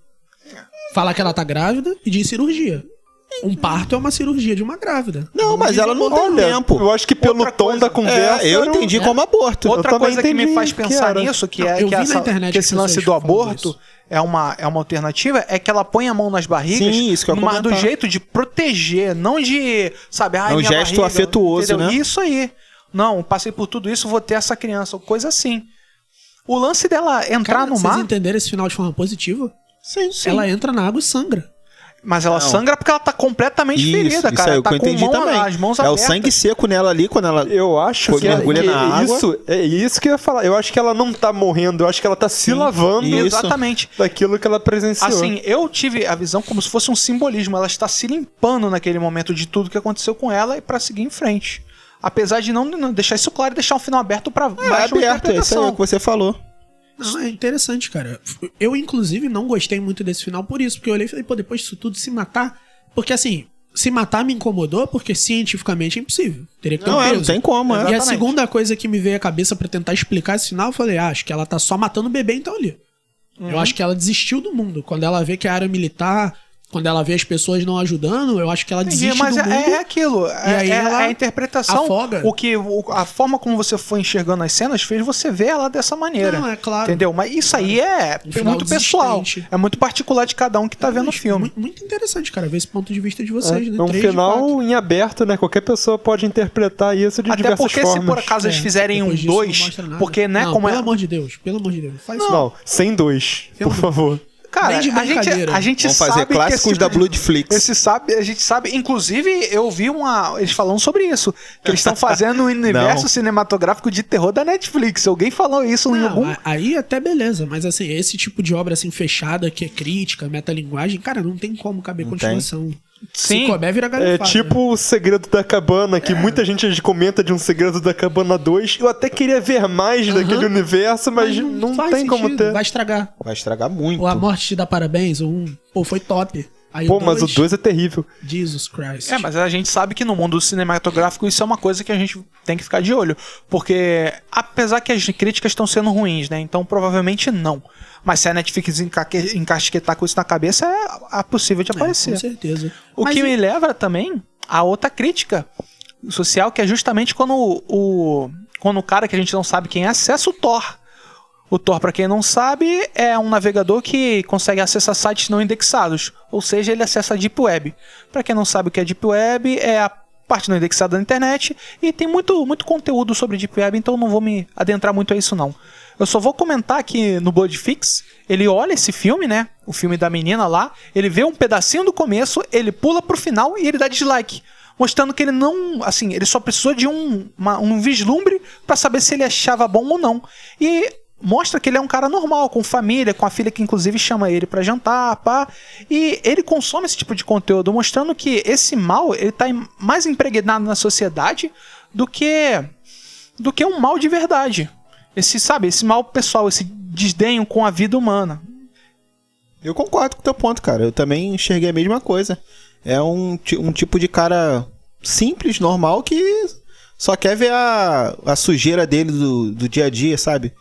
Fala que ela tá grávida e diz cirurgia. Um parto é uma cirurgia de uma grávida. Não, mas ela não tem Olha, tempo. eu acho que pelo Outra tom coisa- da conversa... Eu era um- entendi como aborto. Outra também coisa que me entendi faz que pensar era. nisso, que Não, é eu que, vi na internet que esse pessoas lance do falando aborto isso. é uma alternativa, é que ela põe a mão nas barrigas, Sim, isso que eu ia mas do comentar. jeito de proteger, não de, sabe, ai, É um minha gesto barriga, afetuoso, entendeu? né? Isso aí. Não, passei por tudo isso, vou ter essa criança, coisa assim. O lance dela entrar Cara, no vocês mar, entenderam esse final de forma positiva? Sim, Ela entra na água e sangra. mas ela Não. sangra porque ela tá completamente ferida, cara. aí, Ela o tá que eu com entendi também. as mãos É o abertas. sangue seco nela ali, quando ela... Eu acho Quando que, mergulha na água. é isso que eu ia falar. Eu acho que ela não tá morrendo, eu acho que ela tá se lavando isso. Exatamente. daquilo que ela presenciou. Assim, eu tive a visão como se fosse um simbolismo. Ela está se limpando naquele momento de tudo que aconteceu com ela e pra seguir em frente. Apesar de não deixar isso claro e deixar um final aberto pra É mais uma aberto, é isso aí interpretação. que você falou. Não, é interessante, cara. Eu, inclusive, não gostei muito desse final por isso, porque eu olhei e falei, pô, depois disso tudo se matar. Porque assim, se matar me incomodou porque cientificamente é impossível. Teria que ter um Não, peso. não tem como, E a Exatamente. segunda coisa que me veio à cabeça pra tentar explicar esse final, eu falei, acho que ela tá só matando o bebê então ali. Eu acho que ela desistiu do mundo. Quando ela vê que a área militar, quando ela vê as pessoas não ajudando, eu acho que ela Entendi, desiste mas do mundo. é aquilo. aí É ela a interpretação. afoga. A forma como você foi enxergando as cenas fez você ver ela dessa maneira. Não, é claro. Entendeu? Mas isso aí é Um final muito pessoal. desistente. É muito particular de cada um que tá vendo o filme. Muito interessante, cara, ver esse ponto de vista de vocês, né? É um 3 de 4. final em aberto, né? Qualquer pessoa pode interpretar isso de Até diversas porque formas. se por acaso eles fizerem um Depois disso não 2, mostra nada. porque, né, não, como pelo é... amor de Deus, pelo amor de Deus. Faz isso. Não, sem dois, Pelo por amor. favor. Cara, Nem de a brincadeira. gente Vamos sabe fazer que clássicos da Bloodflix. a gente sabe, inclusive eu vi eles falando sobre isso, que eles estão fazendo um universo Não. cinematográfico de terror da Netflix. Alguém falou isso em algum... Não, aí até beleza, mas assim, esse tipo de obra assim fechada, que é crítica, metalinguagem, cara, não tem como caber Não continuação. Sim. Se couber, vira É galhofada. tipo o Segredo da Cabana, que muita gente comenta de um Segredo da Cabana 2. Eu até queria ver mais daquele universo, mas não faz tem como sentido, ter. Vai estragar. Vai estragar muito. Ou A Morte Te Dá Parabéns, o 1, pô, foi top. Aí Pô, mas o 2 é terrível. Jesus Christ. Mas a gente sabe que no mundo cinematográfico isso é uma coisa que a gente tem que ficar de olho. Porque, apesar que as críticas estão sendo ruins, né? Então provavelmente não. Mas se a Netflix encasquetar com isso na cabeça, é possível de aparecer. Com certeza. O Mas que me leva também a outra crítica social, que é justamente quando o cara que a gente não sabe quem é acessa o Tor. O Tor, pra quem não sabe, é um navegador que consegue acessar sites não indexados. Ou seja, ele acessa a Deep Web. Pra quem não sabe o que é Deep Web, é a parte não indexada da internet. E tem muito conteúdo sobre Deep Web, então não vou me adentrar muito a isso não. Eu só vou comentar que no Bloodflix, ele olha esse filme, né? O filme da menina lá, ele vê um pedacinho do começo, ele pula pro final e ele dá dislike. Mostrando que ele não... Assim, ele só precisou de um vislumbre pra saber se ele achava bom ou não. E mostra que ele é um cara normal, com família, com a filha que inclusive chama ele pra jantar, pá. E ele consome esse tipo de conteúdo, mostrando que esse mal, ele tá mais impregnado na sociedade do que um mal de verdade. Esse mal pessoal, esse desdenho com a vida humana. Eu concordo com o teu ponto, cara. Eu também enxerguei a mesma coisa. É um tipo de cara simples, normal, que só quer ver a sujeira dele do dia a dia, sabe?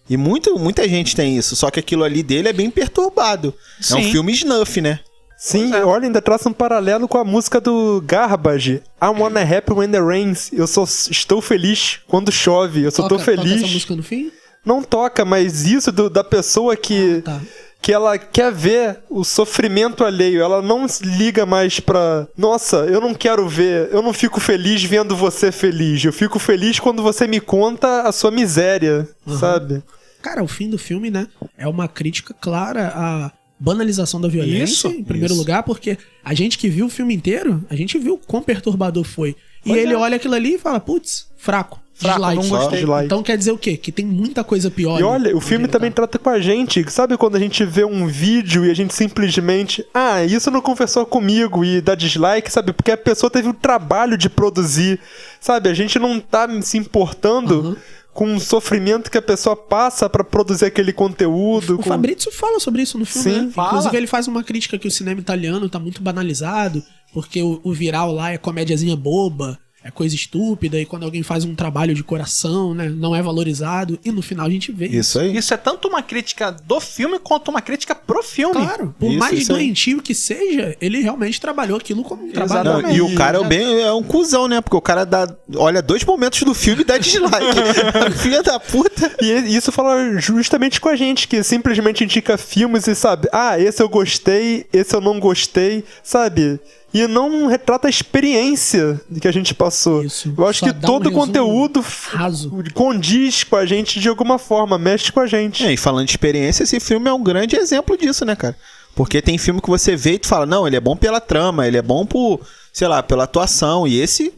E muita gente tem isso. Só que aquilo ali dele é bem perturbado. Sim. É um filme snuff, né? Sim, Pois é. olha, ainda traça um paralelo com a música do Garbage. I wanna happy when it rains. Eu só estou feliz quando chove. Eu só tô toca feliz. essa música no fim? Não toca, mas isso da pessoa que... Tá. Que ela quer ver o sofrimento alheio. Ela não liga mais pra... Nossa, eu não quero ver... Eu não fico feliz vendo você feliz. Eu fico feliz quando você me conta a sua miséria, sabe? Cara, o fim do filme, né, é uma crítica clara à banalização da violência, Isso, em primeiro isso. lugar, porque a gente que viu o filme inteiro, a gente viu o quão perturbador foi. E Pois ele é. olha aquilo ali e fala, putz, fraco. Fraco, não gostei. Dislike. Então quer dizer o quê? Que tem muita coisa pior. E olha, o filme também trata com a gente. Sabe quando a gente vê um vídeo e a gente simplesmente... Ah, isso não conversou comigo e dá dislike, sabe? Porque a pessoa teve o trabalho de produzir. Sabe? A gente não tá se importando com o sofrimento que a pessoa passa pra produzir aquele conteúdo. O Fabrizio fala sobre isso no filme, Sim, né? fala. Inclusive ele faz uma crítica que o cinema italiano tá muito banalizado, porque o viral lá é comédiazinha boba. é coisa estúpida, e quando alguém faz um trabalho de coração, né, não é valorizado, e no final a gente vê Isso aí. Isso é tanto uma crítica do filme quanto uma crítica pro filme. Claro, por Isso, mais isso aí. doentio que seja, ele realmente trabalhou aquilo como um trabalho. Não, Exatamente. e o cara é um cuzão, né? Porque o cara olha 2 momentos do filme e dá dislike. Filha da puta. E isso fala justamente com a gente, que simplesmente indica filmes e sabe, esse eu gostei, esse eu não gostei, sabe? E não retrata a experiência que a gente passou. Isso. Eu acho Só que dá todo um resumo conteúdo raso. condiz com a gente de alguma forma, mexe com a gente. E falando de experiência, esse filme é um grande exemplo disso, né, cara? Porque tem filme que você vê e tu fala, não, ele é bom pela trama, ele é bom por, sei lá, pela atuação. E esse,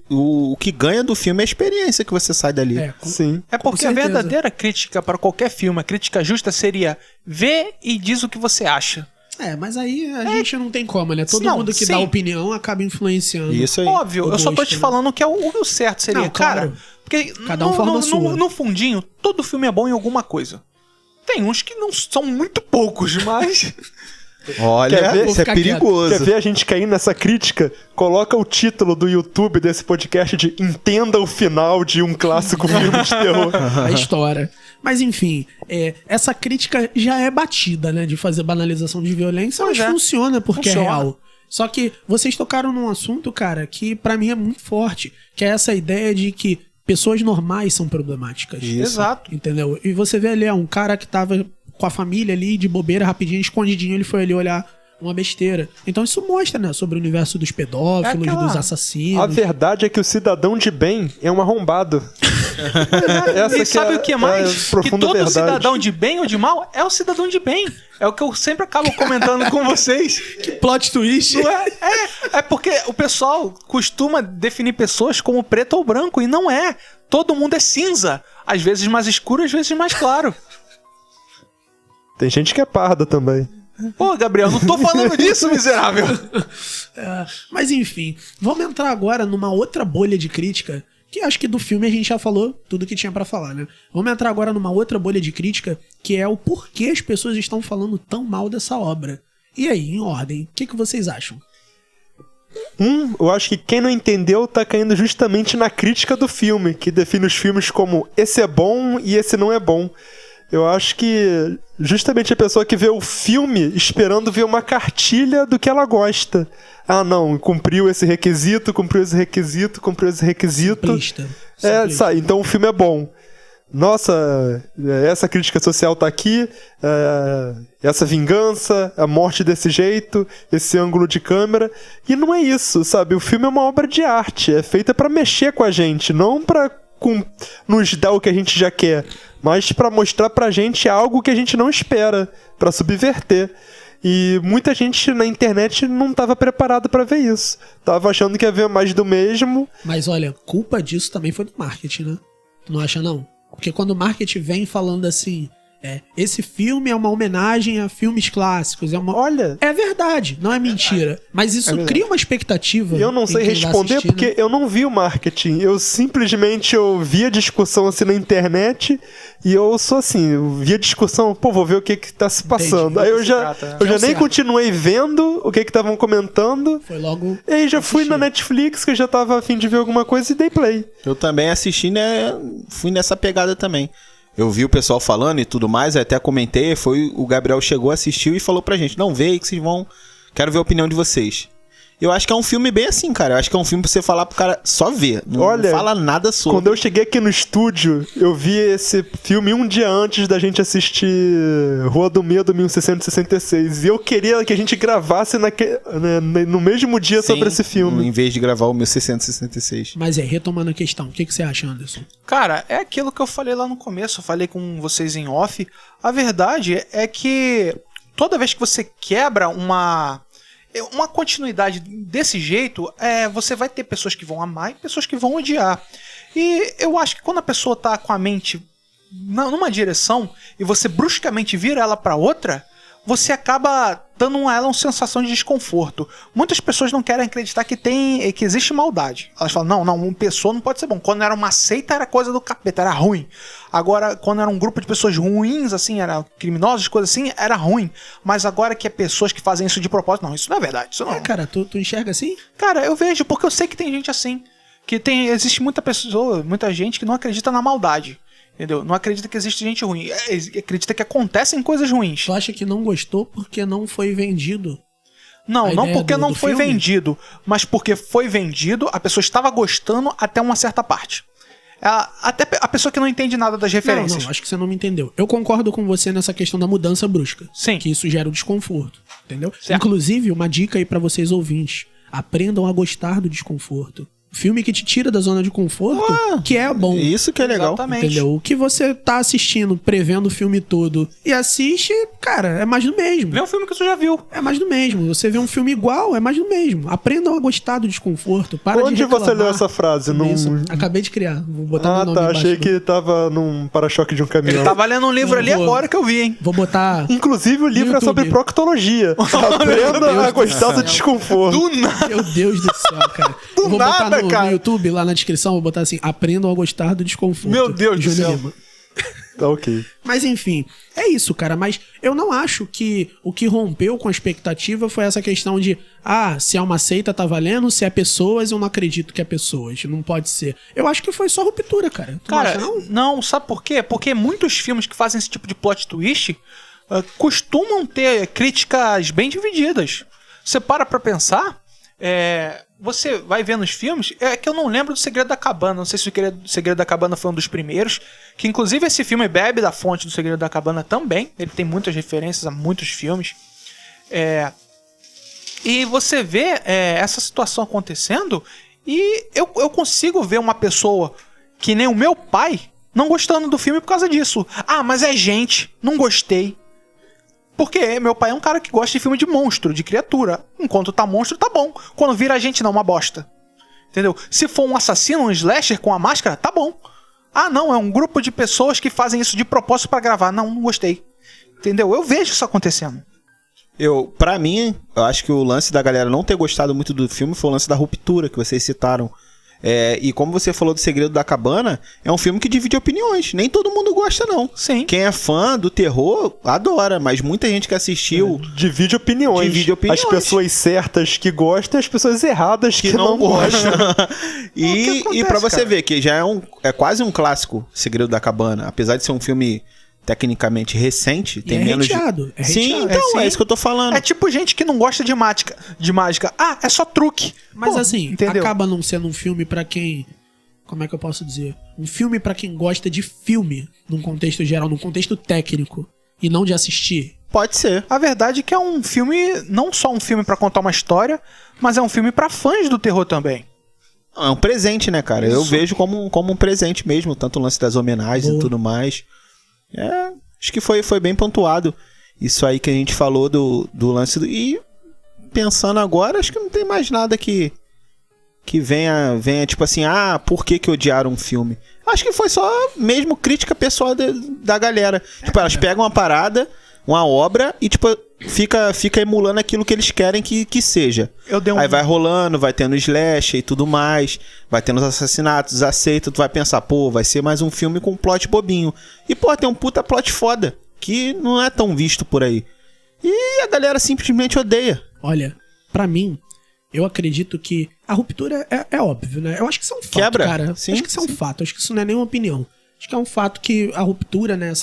o que ganha do filme é a experiência que você sai dali. Sim. É porque a certeza. verdadeira crítica para qualquer filme, a crítica justa seria vê e diz o que você acha. Mas aí a gente não tem como, né? Todo Não, mundo que sim. dá opinião acaba influenciando. Isso aí. Óbvio, O eu só tô gosto, te né? falando que é o certo seria, Não, cara. claro. Porque Cada um forma a sua. no fundinho, todo filme é bom em alguma coisa. Tem uns que não são muito poucos, mas Olha, Quer ver? isso é Vou ficar perigoso. Quer ver a gente cair nessa crítica? Coloca o título do YouTube desse podcast de Entenda o final de um clássico filme de terror. A história. Mas enfim, essa crítica já é batida, né? De fazer banalização de violência, Pois mas é. funciona porque Funciona. é real. Só que vocês tocaram num assunto, cara, que pra mim é muito forte, que é essa ideia de que pessoas normais são problemáticas. Isso. exato. Entendeu? E você vê ali, um cara que tava com a família ali, de bobeira, rapidinho, escondidinho, ele foi ali olhar uma besteira. Então isso mostra, né, sobre o universo dos pedófilos, É aquela- dos assassinos. A verdade é que o cidadão de bem é um arrombado. Essa E que sabe é o que é a mais? Que profunda todo verdade. cidadão de bem ou de mal é o cidadão de bem. É o que eu sempre acabo comentando com vocês. Plot twist. Não é? É porque o pessoal costuma definir pessoas como preto ou branco, e não é. Todo mundo é cinza. Às vezes mais escuro, às vezes mais claro. Tem gente que é parda também. Pô, Gabriel, não tô falando disso, miserável. Mas enfim, vamos entrar agora numa outra bolha de crítica, que acho que do filme a gente já falou tudo que tinha pra falar, né? Vamos entrar agora numa outra bolha de crítica, que é o porquê as pessoas estão falando tão mal dessa obra. E aí, em ordem, o que vocês acham? Eu acho que quem não entendeu tá caindo justamente na crítica do filme, que define os filmes como esse é bom e esse não é bom. Eu acho que justamente a pessoa que vê o filme esperando ver uma cartilha do que ela gosta. Ah, não, cumpriu esse requisito, cumpriu esse requisito, cumpriu esse requisito. Simplista. Então o filme é bom. Nossa, essa crítica social tá aqui, essa vingança, a morte desse jeito, esse ângulo de câmera. E não é isso, sabe? O filme é uma obra de arte, é feita pra mexer com a gente, não pra nos dar o que a gente já quer, mas pra mostrar pra gente algo que a gente não espera, pra subverter. E muita gente na internet não tava preparado pra ver isso. Tava achando que ia ver mais do mesmo. Mas olha, culpa disso também foi do marketing, né? Tu não acha, não? Porque quando o marketing vem falando assim, esse filme é uma homenagem a filmes clássicos, Olha, é verdade, não é mentira. Mas isso cria uma expectativa. eu não em sei quem vai responder assistir, porque né? eu não vi o marketing. Eu simplesmente vi a discussão assim na internet e eu sou assim, eu vi a discussão, vou ver o que tá se passando. Entendi. Aí eu se já, trata. eu já É o nem certo. continuei vendo o que estavam comentando. Foi logo. E aí já fui assistir. na Netflix, que eu já tava a fim de ver alguma coisa e dei play. Eu também assisti, né? Fui nessa pegada também. Eu vi o pessoal falando e tudo mais, eu até comentei, o Gabriel chegou, assistiu e falou pra gente, não, vê aí que vocês vão, quero ver a opinião de vocês. Eu acho que é um filme bem assim, cara, eu acho que é um filme pra você falar pro cara só ver, não Olha, fala nada sobre. Quando eu cheguei aqui no estúdio, eu vi esse filme um dia antes da gente assistir Rua do Medo 1666. E eu queria que a gente gravasse no mesmo dia sobre esse filme. Em vez de gravar o 1666. Mas retomando a questão, o que você acha, Anderson? Cara, é aquilo que eu falei lá no começo, eu falei com vocês em off. A verdade é que toda vez que você quebra uma continuidade desse jeito, você vai ter pessoas que vão amar e pessoas que vão odiar. E eu acho que quando a pessoa tá com a mente numa direção e você bruscamente vira ela pra outra, você acaba dando a ela uma sensação de desconforto. Muitas pessoas não querem acreditar que existe maldade. Elas falam, não, uma pessoa não pode ser bom. Quando era uma seita, era coisa do capeta, era ruim. Agora, quando era um grupo de pessoas ruins, assim, era criminosos, coisas assim, era ruim. Mas agora que é pessoas que fazem isso de propósito, não, isso não é verdade. Isso não. Cara, tu enxerga assim? Cara, eu vejo, porque eu sei que tem gente assim. que existe muita gente que não acredita na maldade. Entendeu? Não acredita que existe gente ruim. Acredita que acontecem coisas ruins. Tu acha que não gostou porque não foi vendido? Não porque não foi vendido, mas porque foi vendido, a pessoa estava gostando até uma certa parte. Até a pessoa que não entende nada das referências. Não, acho que você não me entendeu. Eu concordo com você nessa questão da mudança brusca. Sim. Que isso gera um desconforto, entendeu? Certo. Inclusive, uma dica aí pra vocês ouvintes. Aprendam a gostar do desconforto. Filme que te tira da zona de conforto, que é bom. Isso que é legal. Exatamente. Entendeu? O que você tá assistindo, prevendo o filme todo e assiste, cara, é mais do mesmo. Vê um filme que você já viu. É mais do mesmo. Você vê um filme igual, é mais do mesmo. Aprendam a gostar do desconforto. Para Onde de reclamar. você leu essa frase? Isso. Acabei de criar. Vou botar meu nome tá. embaixo. Achei que tava num para-choque de um caminhão. Tava lendo um livro Não, ali vou- agora que eu vi, hein? Vou botar... Inclusive, o livro é YouTube. sobre proctologia. Aprenda a gostar do desconforto. Do nada. Meu Deus do céu, cara. Do Eu vou nada, botar no cara. YouTube, lá na descrição, vou botar assim, aprendam a gostar do desconforto. Meu Deus do Júnior céu. Lima. Tá ok. Mas enfim, é isso, cara. Mas eu não acho que o que rompeu com a expectativa foi essa questão de se é uma seita tá valendo, se é pessoas, eu não acredito que é pessoas. Não pode ser. Eu acho que foi só ruptura, cara. Tu não Cara, acha, não? não, sabe por quê? Porque muitos filmes que fazem esse tipo de plot twist costumam ter críticas bem divididas. Você para pra pensar, você vai ver nos filmes, que eu não lembro do Segredo da Cabana, não sei se o Segredo da Cabana foi um dos primeiros, que inclusive esse filme bebe da fonte do Segredo da Cabana também, ele tem muitas referências a muitos filmes. E você vê essa situação acontecendo e eu consigo ver uma pessoa que nem o meu pai não gostando do filme por causa disso. Mas é gente, não gostei. Porque meu pai é um cara que gosta de filme de monstro, de criatura. Enquanto tá monstro, tá bom. Quando vira gente, não, uma bosta. Entendeu? Se for um assassino, um slasher com a máscara, tá bom. Não, é um grupo de pessoas que fazem isso de propósito pra gravar. Não gostei. Entendeu? Eu vejo isso acontecendo. Pra mim, eu acho que o lance da galera não ter gostado muito do filme foi o lance da ruptura que vocês citaram. E como você falou do Segredo da Cabana, é um filme que divide opiniões. Nem todo mundo gosta, não. Sim. Quem é fã do terror, adora. Mas muita gente que assistiu... Divide opiniões. Divide opiniões. As pessoas certas que gostam e as pessoas erradas que não gostam. E pra você ver que já é quase um clássico, Segredo da Cabana. Apesar de ser um filme tecnicamente recente, tem menos hateado. Sim, hateado. então, sim. é isso que eu tô falando. É tipo gente que não gosta de mágica. É só truque. Mas Pô, assim, entendeu? acaba não sendo um filme pra quem... Como é que eu posso dizer? Um filme pra quem gosta de filme, num contexto geral, num contexto técnico, e não de assistir. Pode ser. A verdade é que é um filme, não só um filme pra contar uma história, mas é um filme pra fãs do terror também. É um presente, né, cara? Eu vejo como um presente mesmo, tanto o lance das homenagens e tudo mais. Acho que foi bem pontuado. Isso aí que a gente falou do lance do... E pensando agora, acho que não tem mais nada que venha tipo assim, por que odiaram um filme? Acho que foi só mesmo crítica pessoal da galera. Tipo, elas pegam uma parada, uma obra e tipo, fica emulando aquilo que eles querem que seja. Aí vai rolando, vai tendo slash e tudo mais, vai tendo os assassinatos, aceita, tu vai pensar, vai ser mais um filme com um plot bobinho. E tem um puta plot foda, que não é tão visto por aí. E a galera simplesmente odeia. Olha, pra mim, eu acredito que a ruptura é óbvio, né? Eu acho que isso é um fato, Quebra. cara. Sim, acho que isso é um fato, acho que isso não é nenhuma opinião. Acho que é um fato que a ruptura, né,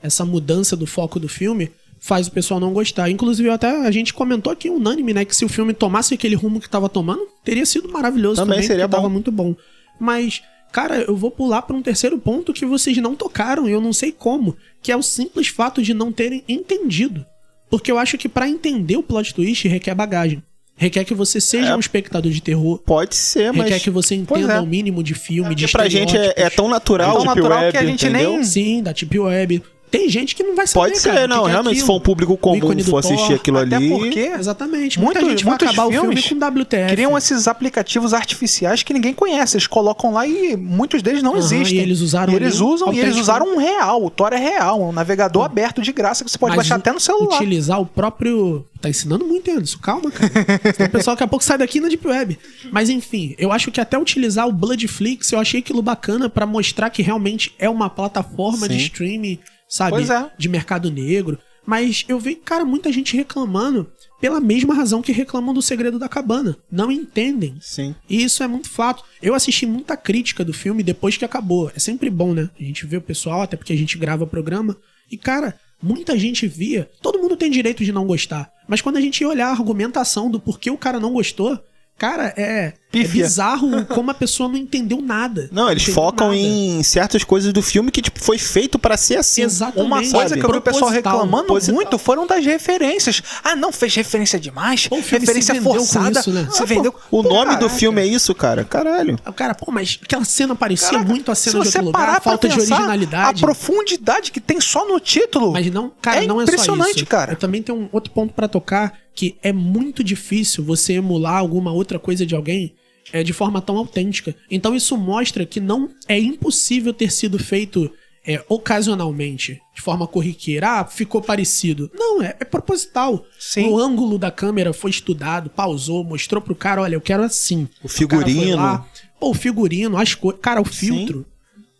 essa mudança do foco do filme faz o pessoal não gostar. Inclusive, a gente comentou aqui unânime, né, que se o filme tomasse aquele rumo que tava tomando, teria sido maravilhoso também seria porque tava bom. muito bom. Mas, cara, eu vou pular pra um terceiro ponto que vocês não tocaram, e eu não sei como, que é o simples fato de não terem entendido. Porque eu acho que pra entender o plot twist requer bagagem. Requer que você seja um espectador de terror. Pode ser, mas... Requer que você entenda o mínimo de filme, de pra gente é tão natural. É tão natural Web, que a gente entendeu? nem... Sim, da Deep Web. Tem gente que não vai saber, Pode ser, cara, o não. que é Realmente, se aquilo. for um público O comum ícone do for assistir Thor, aquilo até ali... porque... Exatamente. Muita gente vai muitos acabar o filme filmes com WTF. Criam esses aplicativos artificiais que ninguém conhece. Eles colocam lá e muitos deles não existem. E eles usaram eles usaram um real. O Tor é real. Um navegador aberto de graça que você pode Mas baixar até no celular. Utilizar o próprio... Tá ensinando muito, Anderson. Calma, cara. Senão o pessoal daqui a pouco sai daqui na Deep Web. Mas enfim, eu acho que até utilizar o Bloodflix, eu achei aquilo bacana pra mostrar que realmente é uma plataforma de streaming, sabe? Pois é. De mercado negro. Mas eu vi, cara, muita gente reclamando pela mesma razão que reclamam do Segredo da Cabana. Não entendem. Sim. E isso é muito fato. Eu assisti muita crítica do filme depois que acabou. É sempre bom, né? A gente vê o pessoal, até porque a gente grava programa. E, cara, muita gente via. Todo mundo tem direito de não gostar. Mas quando a gente ia olhar a argumentação do porquê o cara não gostou, cara, é bizarro como a pessoa não entendeu nada. Não, eles focam em certas coisas do filme que, tipo, foi feito pra ser assim. Exatamente. Uma coisa que eu vi o pessoal reclamando Proposital. muito foram das referências. Ah, não, fez referência demais. Pô, o filme Referência se vendeu com forçada. isso, né? Se vendeu. O nome do Caraca. filme é isso, cara? Caralho. O cara, pô, mas aquela cena parecia Caraca, muito a se cena de você outro parar lugar, a pra falta de pensar, originalidade. A profundidade que tem só no título. Mas não, cara, É não é só impressionante, isso. cara. Eu também tenho um outro ponto pra tocar, que é muito difícil você emular alguma outra coisa de alguém de forma tão autêntica. Então isso mostra que não é impossível ter sido feito ocasionalmente, de forma corriqueira. Ah, ficou parecido. Não, é proposital. Sim. O ângulo da câmera foi estudado, pausou, mostrou pro cara, olha, eu quero assim. O figurino. O cara foi lá, pô, o figurino, as coisas. Cara, o filtro.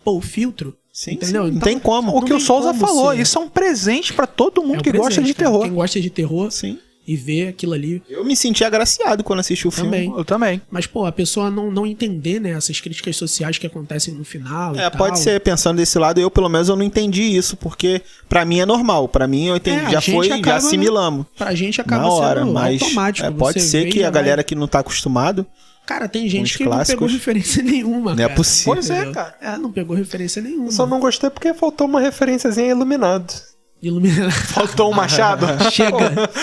Pô, o filtro. Sim, Entendeu? sim. Não Então, tem como. O que não o tem Souza como falou, ser. isso é um presente pra todo mundo É um que gosta presente, de cara. terror. Quem gosta de terror Sim. e vê aquilo ali. Eu me senti agraciado quando assisti o filme. Também. Eu também. Mas, pô, a pessoa não entender, né, essas críticas sociais que acontecem no final e tal. Pode ser, pensando desse lado, eu pelo menos eu não entendi isso, porque pra mim é normal, pra mim eu entendi, a já gente foi, já acaba, assimilamos Pra gente acaba na hora, sendo mas automático. pode Você ser vê que e a vai. galera que não tá acostumado, Cara, tem gente os que não pegou clássicos, referência nenhuma, não é cara. possível. Pois é, Entendeu? cara. Não pegou referência nenhuma. Eu só não gostei porque faltou uma referenciazinha Iluminado. Iluminado. Faltou um machado.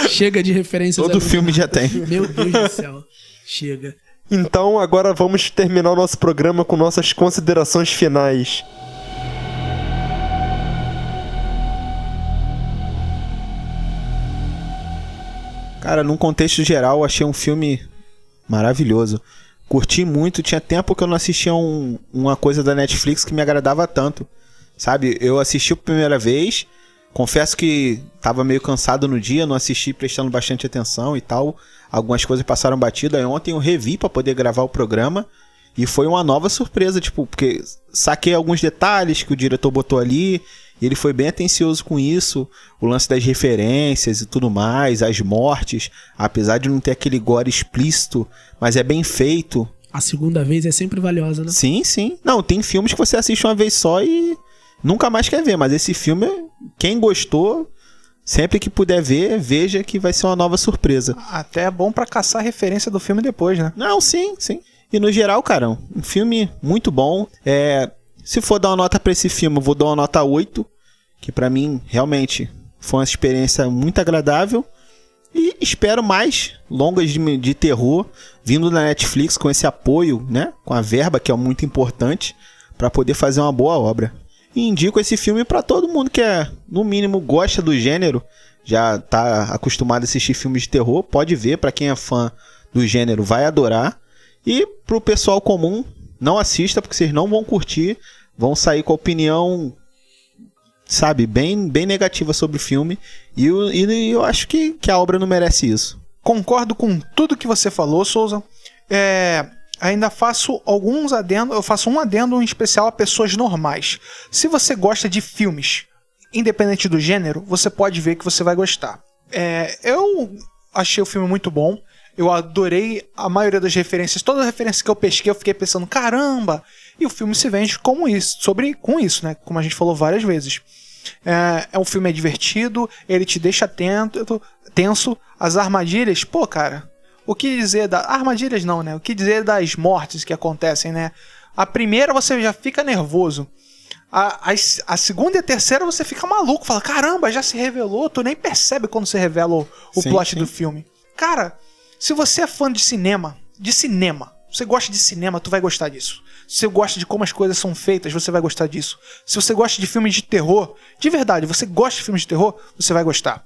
Chega de referências. Todo filme já tem. Meu Deus do céu. Chega. Então agora vamos terminar o nosso programa com nossas considerações finais. Cara, num contexto geral, eu achei um filme maravilhoso. Curti muito, tinha tempo que eu não assistia uma coisa da Netflix que me agradava tanto. Sabe, eu assisti a primeira vez, confesso que tava meio cansado no dia, não assisti prestando bastante atenção e tal. Algumas coisas passaram batido, aí ontem eu revi pra poder gravar o programa. E foi uma nova surpresa, tipo, porque saquei alguns detalhes que o diretor botou ali, e ele foi bem atencioso com isso, o lance das referências e tudo mais, as mortes, apesar de não ter aquele gore explícito, mas é bem feito. A segunda vez é sempre valiosa, né? Sim, sim. Não, tem filmes que você assiste uma vez só e nunca mais quer ver, mas esse filme, quem gostou, sempre que puder ver, veja que vai ser uma nova surpresa. Até é bom pra caçar referência do filme depois, né? Não, sim, sim. E no geral, cara, um filme muito bom. Se for dar uma nota pra esse filme, eu vou dar uma nota 8, que pra mim, realmente, foi uma experiência muito agradável. E espero mais longas de terror vindo da Netflix com esse apoio, né? Com a verba, que é muito importante, pra poder fazer uma boa obra. E indico esse filme pra todo mundo que no mínimo, gosta do gênero, já tá acostumado a assistir filmes de terror, pode ver, pra quem é fã do gênero vai adorar. E pro pessoal comum, não assista, porque vocês não vão curtir, vão sair com a opinião, sabe, bem negativa sobre o filme. E eu acho que a obra não merece isso. Concordo com tudo que você falou, Souza. Ainda faço alguns adendos. Eu faço um adendo em especial a pessoas normais. Se você gosta de filmes, independente do gênero, você pode ver que você vai gostar. Eu achei o filme muito bom. Eu adorei a maioria das referências. Todas as referências que eu pesquei, eu fiquei pensando, caramba! E o filme se vende com isso, né? Como a gente falou várias vezes. Um filme divertido, ele te deixa tenso. As armadilhas, pô, cara, o que dizer armadilhas não, né? O que dizer das mortes que acontecem, né? A primeira você já fica nervoso. A segunda e a terceira você fica maluco. Fala, caramba, já se revelou. Tu nem percebe quando se revela o plot do filme. Cara, se você é fã de cinema, você gosta de cinema, tu vai gostar disso. Se você gosta de como as coisas são feitas, você vai gostar disso. Se você gosta de filmes de terror, de verdade, você gosta de filmes de terror, você vai gostar.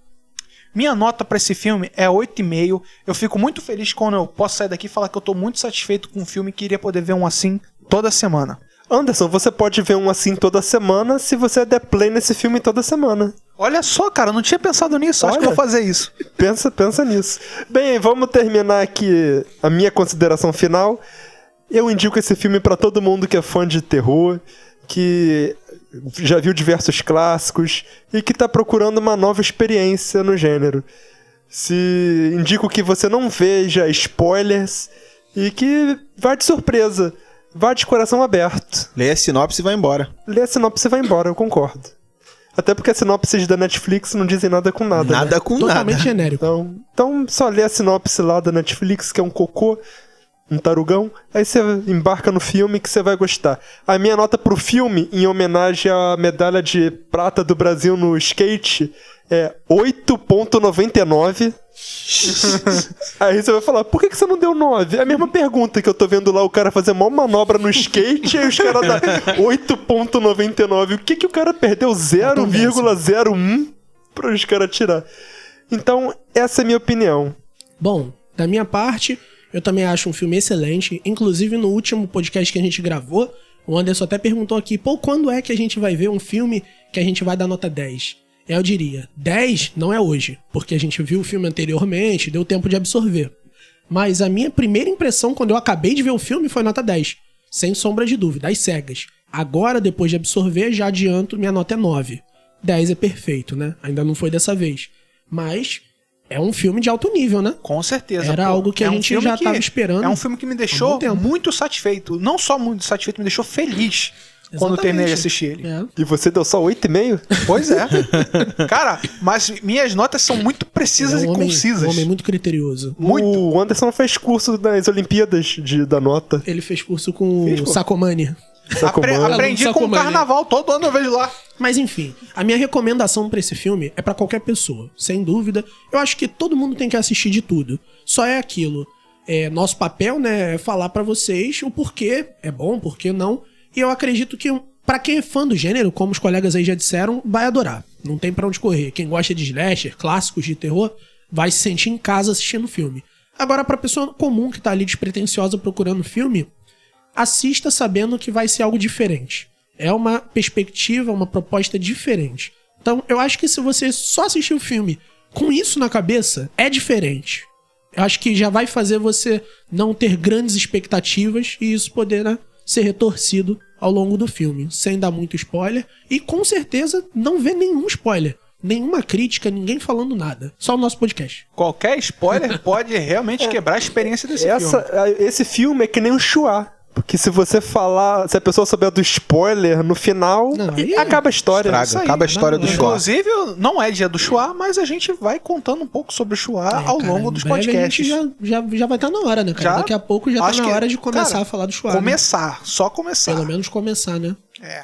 Minha nota pra esse filme é 8,5. Eu fico muito feliz quando eu posso sair daqui e falar que eu tô muito satisfeito com o filme e queria poder ver um assim toda semana. Anderson, você pode ver um assim toda semana se você der play nesse filme toda semana. Olha só, cara, eu não tinha pensado nisso. Acho que eu vou fazer isso. Pensa nisso. Bem, vamos terminar aqui a minha consideração final. Eu indico esse filme pra todo mundo que é fã de terror, que já viu diversos clássicos e que tá procurando uma nova experiência no gênero. Indico que você não veja spoilers e que vá de surpresa, vá de coração aberto. Lê a sinopse e vai embora. Lê a sinopse e vai embora, eu concordo. Até porque as sinopses da Netflix não dizem nada com nada. Nada né? com Totalmente nada. genérico. Então só lê a sinopse lá da Netflix, que é um cocô, um tarugão. Aí você embarca no filme que você vai gostar. A minha nota pro filme, em homenagem à medalha de prata do Brasil no skate, é 8.99. Aí você vai falar, por que você não deu 9? É a mesma pergunta que eu tô vendo lá o cara fazer uma manobra no skate e aí os caras dão 8.99. O que o cara perdeu? 0,01 para os caras tirar. Então, essa é a minha opinião. Bom, da minha parte, eu também acho um filme excelente. Inclusive, no último podcast que a gente gravou, o Anderson até perguntou aqui, quando é que a gente vai ver um filme que a gente vai dar nota 10? Eu diria, 10 não é hoje, porque a gente viu o filme anteriormente, deu tempo de absorver. Mas a minha primeira impressão quando eu acabei de ver o filme foi nota 10. Sem sombra de dúvida, às cegas. Agora, depois de absorver, já adianto, minha nota é 9. 10 é perfeito, né? Ainda não foi dessa vez. Mas é um filme de alto nível, né? Com certeza. Era algo que a gente filme já tava esperando É um filme que me há deixou um tempo. muito satisfeito. Não só muito satisfeito, me deixou feliz quando eu terminei de assistir ele. É. E você deu só 8,5? Pois é. Cara, mas minhas notas são muito precisas É um e homem, concisas. um homem muito criterioso. Muito. O Anderson fez curso nas Olimpíadas da nota. Ele fez curso com o Sacomani. Sacomani. Aprendi com o Sacomani. carnaval, todo ano eu vejo lá. Mas enfim, a minha recomendação pra esse filme é pra qualquer pessoa, sem dúvida. Eu acho que todo mundo tem que assistir de tudo. Só é aquilo. Nosso papel, né, é falar pra vocês o porquê é bom, porquê não. E eu acredito que pra quem é fã do gênero, como os colegas aí já disseram, vai adorar. Não tem pra onde correr. Quem gosta de slasher, clássicos de terror, vai se sentir em casa assistindo o filme. Agora, pra pessoa comum que tá ali despretensiosa procurando filme, assista sabendo que vai ser algo diferente. É uma perspectiva, uma proposta diferente. Então, eu acho que se você só assistir o filme com isso na cabeça, é diferente. Eu acho que já vai fazer você não ter grandes expectativas e isso poder, né, ser retorcido ao longo do filme, sem dar muito spoiler. E com certeza não ver nenhum spoiler. Nenhuma crítica, ninguém falando nada. Só o nosso podcast. Qualquer spoiler pode realmente quebrar a experiência desse filme. Esse filme é que nem o Chua. Porque se você falar, se a pessoa souber do spoiler, no final, Não, aí acaba a história. Estraga, Isso aí. acaba a história do Chua. Inclusive, não é dia do Chua, mas a gente vai contando um pouco sobre o Chua ao Cara, longo dos em breve podcasts. A gente já vai estar na hora, né, cara? Já? Daqui a pouco já tá Acho na que- hora de começar cara, a falar do Chua. Começar, só começar. Pelo menos começar, né? É.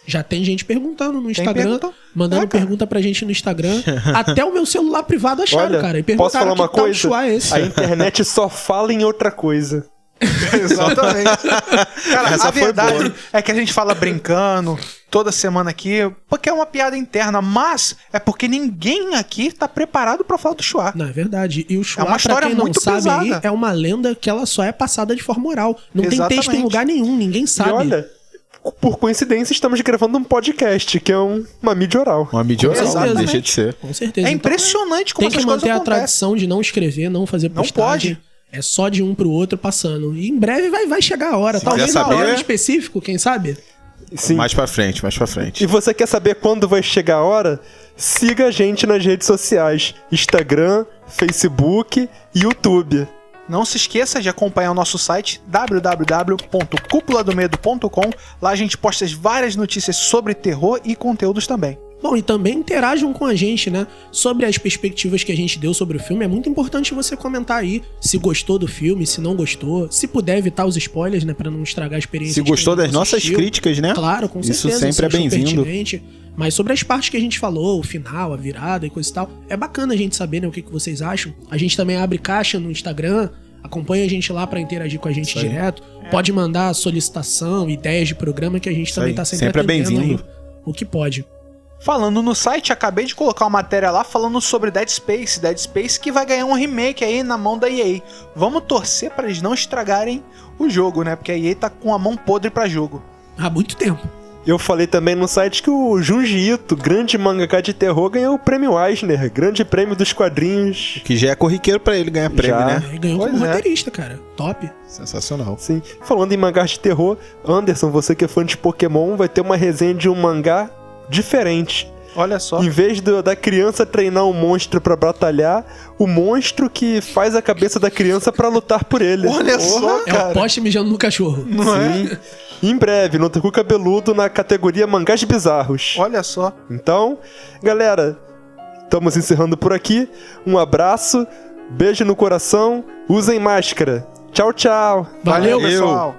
Já tem gente perguntando no Instagram, pergunta? mandando Cara. pergunta pra gente no Instagram. Até o meu celular privado acharam, Olha, cara. E posso perguntaram falar uma que tal coisa? Chua é esse. A internet só fala em outra coisa. Exatamente. Cara, Essa a foi verdade boa. é que a gente fala brincando toda semana aqui, porque é uma piada interna, mas é porque ninguém aqui tá preparado pra falar do Chua. Não, é verdade. E o Chua, É uma pra história quem não muito sabe aí, pesada. é uma lenda que ela só é passada de forma oral. Não tem texto em Exatamente. lugar nenhum, ninguém sabe. E olha, por coincidência, estamos gravando um podcast, que é uma mídia oral. Uma mídia oral, Exatamente. deixa de ser. Com certeza. É Então, impressionante como tem que essas coisas manter a acontecem. tradição de não escrever, não fazer Não postagem. pode. É só de um pro outro passando. E em breve vai chegar a hora. Se Talvez quiser na hora saber- em específico, quem sabe? Sim. Mais pra frente, mais pra frente. E você quer saber quando vai chegar a hora? Siga a gente nas redes sociais: Instagram, Facebook e YouTube. Não se esqueça de acompanhar o nosso site www.cupuladomedo.com. Lá a gente posta várias notícias sobre terror e conteúdos também. Bom, e também interajam com a gente, né? Sobre as perspectivas que a gente deu sobre o filme. É muito importante você comentar aí se gostou do filme, se não gostou. Se puder evitar os spoilers, né? Pra não estragar a experiência. Se de quem gostou não das nossas assistiu. críticas, né? Claro, com certeza. Isso sempre é achou bem-vindo. pertinente. Mas sobre as partes que a gente falou, o final, a virada e coisa e tal, é bacana a gente saber, né, o que vocês acham. A gente também abre caixa no Instagram, acompanha a gente lá pra interagir com a gente Isso aí. direto. Pode mandar solicitação, ideias de programa que a gente também aí. tá sempre Sempre é atendendo bem-vindo. aí o que pode. Falando no site, acabei de colocar uma matéria lá falando sobre Dead Space. Dead Space que vai ganhar um remake aí na mão da EA. Vamos torcer pra eles não estragarem o jogo, né? Porque a EA tá com a mão podre pra jogo. Há muito tempo. Eu falei também no site que o Junji Ito, grande mangaka de terror, ganhou o prêmio Eisner, grande prêmio dos quadrinhos. Que já é corriqueiro pra ele ganhar prêmio, Já. né? Ele ganhou Pois como é. roteirista, cara. Top. Sensacional. Sim. Falando em mangás de terror, Anderson, você que é fã de Pokémon, vai ter uma resenha de um mangá diferente. Olha só. Em vez da criança treinar um monstro pra batalhar, o monstro que faz a cabeça da criança pra lutar por ele. Olha só, É cara. o poste mijando no cachorro. Não é? Sim. Em breve, no Otaku Cabeludo, na categoria Mangás Bizarros. Olha só. Então, galera, estamos encerrando por aqui. Um abraço, beijo no coração, usem máscara. Tchau, tchau. Valeu, pessoal.